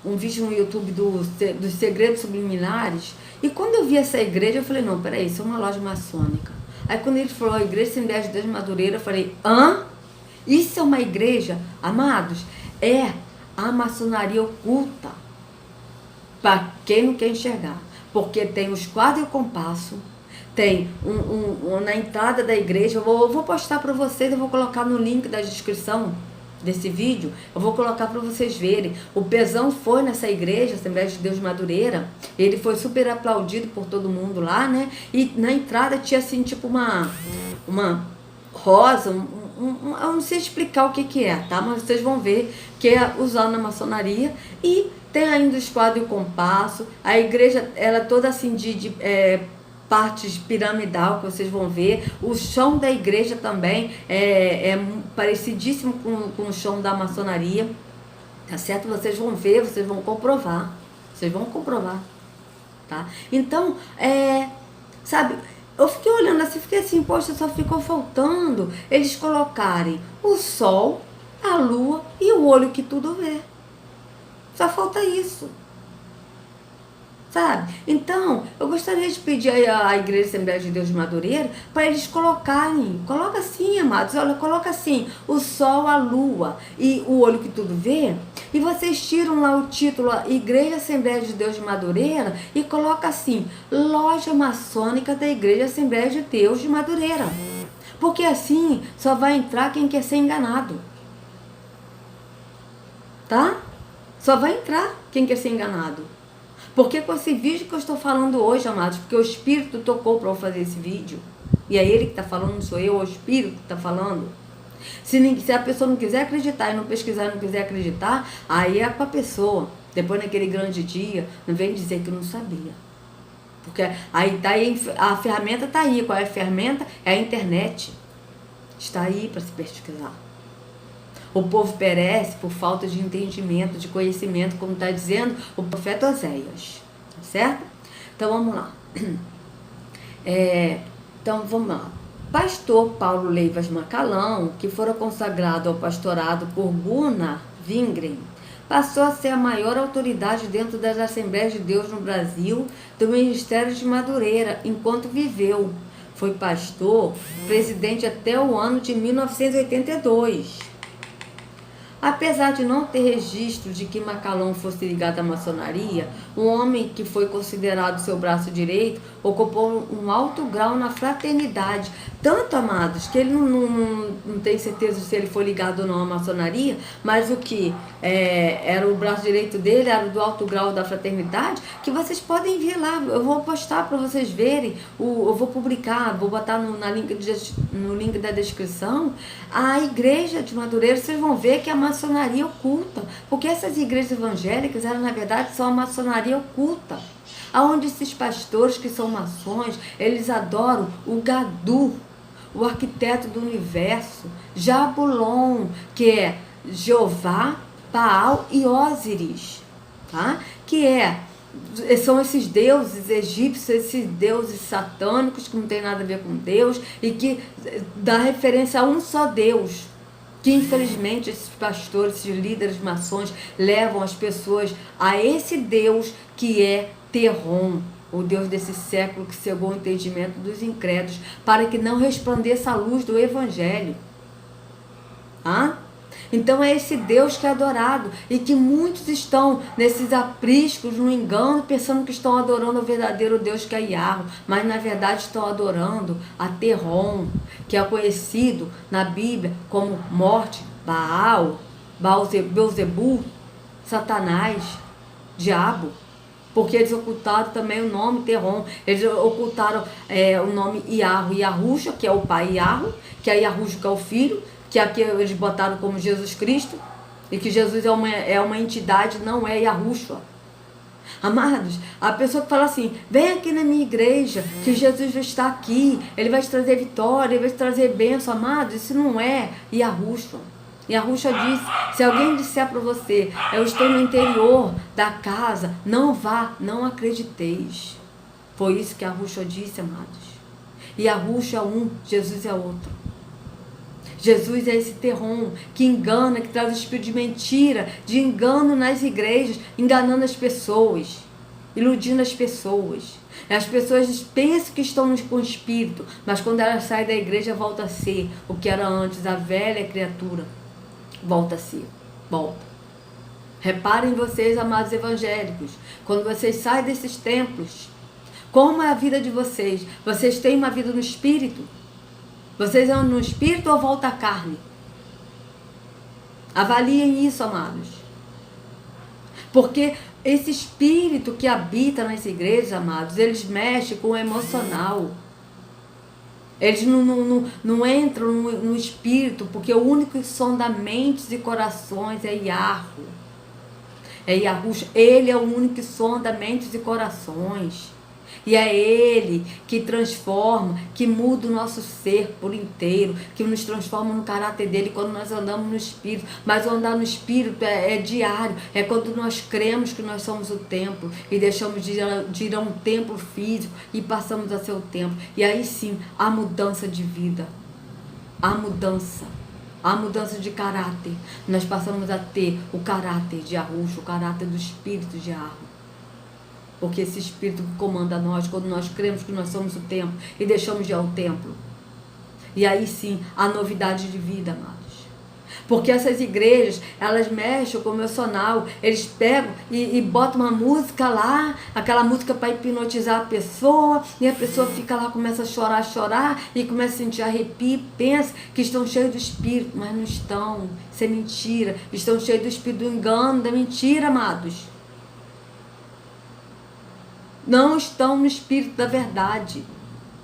um vídeo no YouTube dos Segredos Subliminares, e quando eu vi essa igreja, eu falei, não, peraí, isso é uma loja maçônica. Aí quando ele falou a Igreja Assembleia de Deus de Madureira, eu falei, hã? Isso é uma igreja? Amados, é a maçonaria oculta, para quem não quer enxergar, porque tem os quadros e o compasso, tem na entrada da igreja, eu vou postar para vocês, eu vou colocar no link da descrição desse vídeo, eu vou colocar para vocês verem. O Pezão foi nessa igreja, Assembleia de Deus de Madureira, ele foi super aplaudido por todo mundo lá, né? E na entrada tinha assim, tipo uma rosa, eu não sei explicar o que é, tá? Mas vocês vão ver que é usado na maçonaria. E tem ainda os quadros e o compasso. A igreja, ela é toda assim de partes piramidal, que vocês vão ver. O chão da igreja também é parecidíssimo com o chão da maçonaria, tá certo? Vocês vão ver, vocês vão comprovar. Vocês vão comprovar, tá? Então, sabe, eu fiquei olhando assim, fiquei assim, poxa, só ficou faltando eles colocarem o sol, a lua e o olho que tudo vê. Só falta isso. Sabe? Então, eu gostaria de pedir à Igreja Assembleia de Deus de Madureira para eles colocarem, coloca assim, amados, olha, coloca assim, o sol, a lua e o olho que tudo vê, e vocês tiram lá o título Igreja Assembleia de Deus de Madureira e coloca assim, Loja Maçônica da Igreja Assembleia de Deus de Madureira. Porque assim só vai entrar quem quer ser enganado. Tá? Só vai entrar quem quer ser enganado. Porque com esse vídeo que eu estou falando hoje, amados, porque o Espírito tocou para eu fazer esse vídeo, e é Ele que está falando, não sou eu, é o Espírito que está falando. Se a pessoa não quiser acreditar e não pesquisar e não quiser acreditar, aí é com a pessoa. Depois, naquele grande dia, não vem dizer que não sabia. Porque aí, a ferramenta está aí. Qual é a ferramenta? É a internet. Está aí para se pesquisar. O povo perece por falta de entendimento, de conhecimento, como está dizendo o profeta Oséias. Tá certo? Então, vamos lá. Então, vamos lá. Pastor Paulo Leivas Macalão, que fora consagrado ao pastorado por Gunnar Wingren, passou a ser a maior autoridade dentro das Assembleias de Deus no Brasil, do Ministério de Madureira, enquanto viveu. Foi pastor, presidente até o ano de 1982. Apesar de não ter registro de que Macalão fosse ligado à maçonaria, um homem que foi considerado seu braço direito ocupou um alto grau na fraternidade. Tanto, amados, que ele não tem certeza se ele foi ligado ou não à maçonaria, mas o que era o braço direito dele, era do alto grau da fraternidade, que vocês podem ver lá. Eu vou postar para vocês verem, eu vou publicar, vou botar no link da descrição, a igreja de Madureira. Vocês vão ver que a maçonaria oculta, porque essas igrejas evangélicas, elas na verdade são a maçonaria oculta, aonde esses pastores que são maçons, eles adoram o Gadu, o arquiteto do universo, Jabulon, que é Jeová, Baal e Ósiris, tá? São esses deuses egípcios, esses deuses satânicos que não tem nada a ver com Deus e que dá referência a um só Deus, que infelizmente esses pastores, esses líderes maçons levam as pessoas a esse Deus que é Terron, o Deus desse século que cegou o entendimento dos incrédulos para que não resplandeça a luz do Evangelho. Então é esse Deus que é adorado e que muitos estão nesses apriscos, no engano, pensando que estão adorando o verdadeiro Deus que é Yahweh, mas na verdade estão adorando a Terron, que é conhecido na Bíblia como morte, Baal, Beuzebu, Satanás, Diabo, porque eles ocultaram também o nome Terron, eles ocultaram o nome Yahweh, Yahusha, que é o pai Yahweh, que é Yahusha, que é o filho, que aqui eles botaram como Jesus Cristo, e que Jesus é uma entidade, não é Yahushua. Amados, a pessoa que fala assim, vem aqui na minha igreja, que Jesus vai estar aqui, ele vai te trazer vitória, ele vai te trazer bênção, amados, isso não é Yahushua. Yahushua disse, se alguém disser para você, eu estou no interior da casa, não vá, não acrediteis. Foi isso que Yahushua disse, amados. Yahushua é um, Jesus é outro. Jesus é esse Terron que engana, que traz o espírito de mentira, de engano nas igrejas, enganando as pessoas, iludindo as pessoas. As pessoas pensam que estão com o espírito, mas quando elas saem da igreja volta a ser o que era antes, a velha criatura. Volta a ser, volta. Reparem vocês, amados evangélicos, quando vocês saem desses templos, como é a vida de vocês? Vocês têm uma vida no espírito? Vocês andam no espírito ou volta à carne? Avaliem isso, amados. Porque esse espírito que habita nas igrejas, amados, eles mexem com o emocional. Eles não entram no espírito, porque o único que sonda mentes e corações é Yahweh. É Yahushua. Ele é o único que sonda mentes e corações. E é Ele que transforma, que muda o nosso ser por inteiro, que nos transforma no caráter dele quando nós andamos no Espírito. Mas andar no Espírito é diário, é quando nós cremos que nós somos o templo e deixamos de ir a um templo físico e passamos a ser o templo. E aí sim, a mudança de vida, a mudança de caráter. Nós passamos a ter o caráter de Yahushua, o caráter do Espírito de Yahweh. Porque esse Espírito que comanda nós, quando nós cremos que nós somos o templo e deixamos de ir ao templo. E aí sim, a novidade de vida, amados. Porque essas igrejas, elas mexem com o emocional. Eles pegam e botam uma música lá, aquela música para hipnotizar a pessoa, e a pessoa fica lá, começa a chorar, e começa a sentir arrepio, pensa que estão cheios do Espírito, mas não estão. Isso é mentira. Estão cheios do Espírito do engano, da mentira, amados. Não estão no espírito da verdade.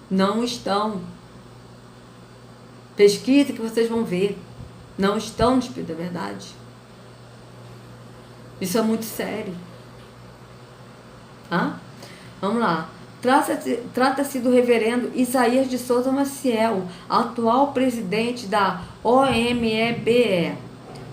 Não estão. Pesquisa que vocês vão ver. Não estão no espírito da verdade. Isso é muito sério. Vamos lá. Trata-se do reverendo Isaías de Souza Maciel, atual presidente da OMEBE,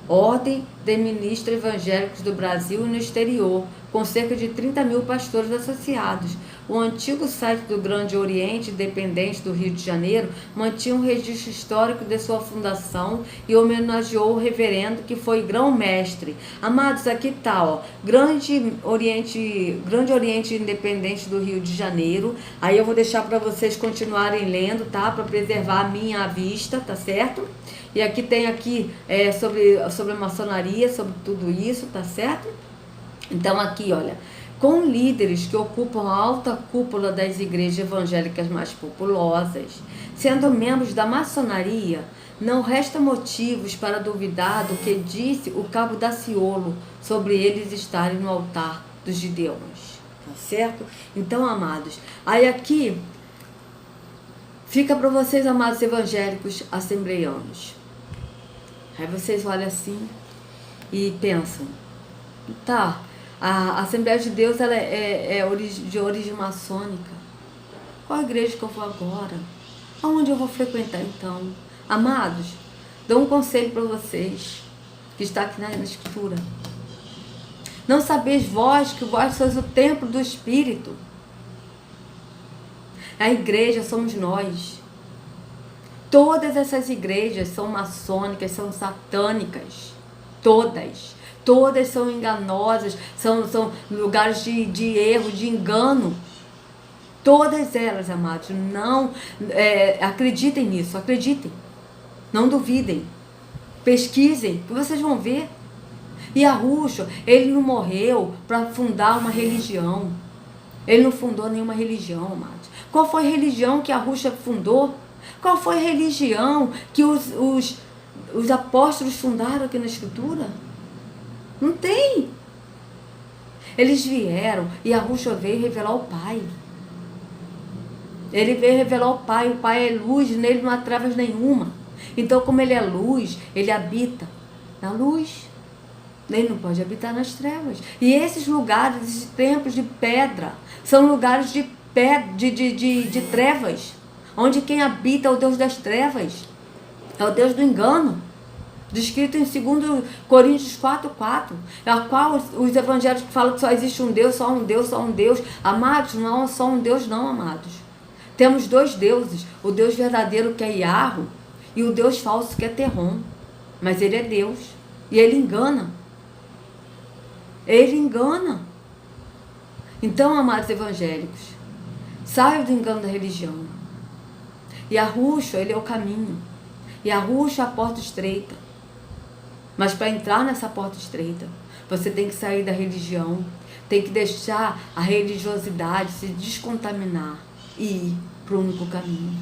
Ordem de Ministros Evangélicos do Brasil e no Exterior, com cerca de 30.000 pastores associados. O antigo site do Grande Oriente, independente do Rio de Janeiro, mantinha um registro histórico de sua fundação e homenageou o reverendo que foi grão-mestre. Amados, aqui está, ó, Grande Oriente Independente do Rio de Janeiro. Aí eu vou deixar para vocês continuarem lendo, tá? Para preservar a minha vista, tá certo? E aqui tem sobre a maçonaria, sobre tudo isso, tá certo? Então aqui, olha, com líderes que ocupam a alta cúpula das igrejas evangélicas mais populosas, sendo membros da maçonaria, não resta motivos para duvidar do que disse o cabo Daciolo sobre eles estarem no altar dos Gideões, tá certo? Então, amados, aí aqui fica para vocês, amados evangélicos assembleianos. Aí vocês olham assim e pensam, tá, a Assembleia de Deus ela é de origem maçônica. Qual igreja que eu vou agora? Aonde eu vou frequentar então? Amados, dou um conselho para vocês, que está aqui na Escritura. Não sabeis vós que vós sois o templo do Espírito. A igreja somos nós. Todas essas igrejas são maçônicas, são satânicas. Todas são enganosas, são lugares de erro, de engano. Todas elas, amados, não acreditem nisso, acreditem. Não duvidem. Pesquisem, que vocês vão ver. E Yahushua, ele não morreu para fundar uma religião. Ele não fundou nenhuma religião, amados. Qual foi a religião que Yahushua fundou? Qual foi a religião que os apóstolos fundaram aqui na Escritura? Não tem. Eles vieram e Yahushua veio revelar o Pai. Ele veio revelar o Pai é luz, nele não há trevas nenhuma. Então, como ele é luz, ele habita na luz. Ele não pode habitar nas trevas. E esses lugares, esses templos de pedra, são lugares de trevas, onde quem habita é o Deus das trevas, é o Deus do engano, descrito em 2 Coríntios 4:4, a qual os evangélicos falam que só existe um Deus, só um Deus, só um Deus. Amados, não é só um Deus não, amados. Temos 2 deuses, o Deus verdadeiro que é Yahweh e o Deus falso que é Terron. Mas ele é Deus e ele engana. Ele engana. Então, amados evangélicos, saiam do engano da religião. Yahushua, ele é o caminho. Yahushua é a porta estreita. Mas para entrar nessa porta estreita, você tem que sair da religião, tem que deixar a religiosidade se descontaminar e ir para o único caminho.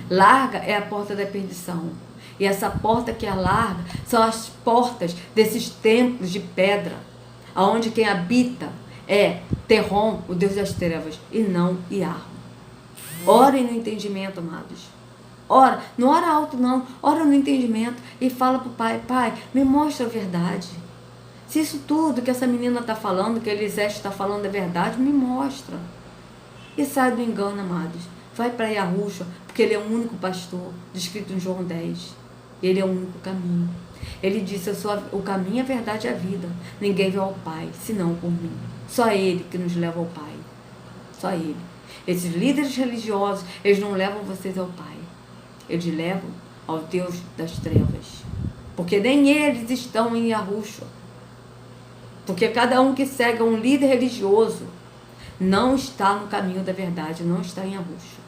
Larga é a porta da perdição. E essa porta que é larga são as portas desses templos de pedra, onde quem habita é Terron, o Deus das trevas, e não Yahweh. Orem no entendimento, amados. Ora, não ora alto não, ora no entendimento e fala para o Pai, Pai, me mostra a verdade. Se isso tudo que essa menina está falando, que Elisete está falando é verdade, me mostra. E sai do engano, amados. Vai para Yahushua, porque ele é o único pastor, descrito em João 10. Ele é o único caminho. Ele disse, eu sou o caminho, a verdade e a vida. Ninguém vai ao Pai, senão por mim. Só ele que nos leva ao Pai. Só ele. Esses líderes religiosos, eles não levam vocês ao Pai. Eles levam ao Deus das trevas. Porque nem eles estão em Yahushua. Porque cada um que segue um líder religioso não está no caminho da verdade, não está em Yahushua.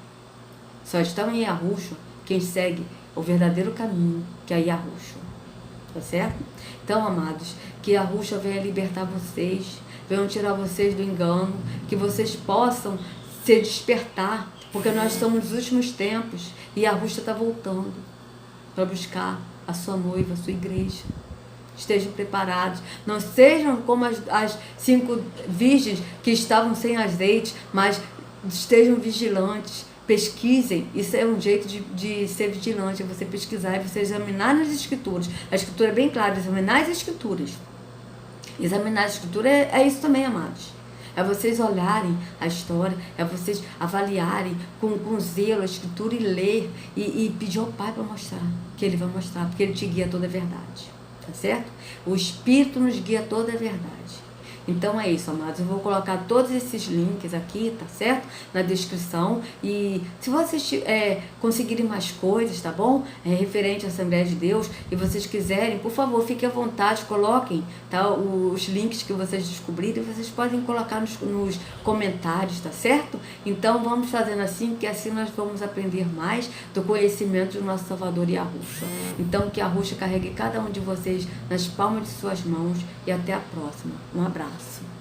Só estão em Yahushua quem segue o verdadeiro caminho, que é Yahushua. Tá certo? Então, amados, que Yahushua venha libertar vocês, venha tirar vocês do engano, que vocês possam se despertar, porque nós estamos nos últimos tempos e Yahushua está voltando para buscar a sua noiva, a sua igreja. Estejam preparados, não sejam como as 5 virgens que estavam sem azeite, mas estejam vigilantes, pesquisem. Isso é um jeito de ser vigilante, é você pesquisar, é você examinar nas escrituras. A escritura é bem clara, examinar as escrituras. Examinar a escritura é isso também, amados. É vocês olharem a história, é vocês avaliarem com zelo a escritura e ler e pedir ao Pai para mostrar, que Ele vai mostrar, porque Ele te guia toda a verdade. Tá certo? O Espírito nos guia toda a verdade. Então é isso, amados. Eu vou colocar todos esses links aqui, tá certo? Na descrição. E se vocês conseguirem mais coisas, tá bom? Referente à Assembleia de Deus, e vocês quiserem, por favor, fiquem à vontade, coloquem, tá? Os links que vocês descobrirem, vocês podem colocar nos comentários, tá certo? Então vamos fazendo assim, porque assim nós vamos aprender mais do conhecimento do nosso Salvador Yahushua. Então que Yahushua carregue cada um de vocês nas palmas de suas mãos e até a próxima. Um abraço.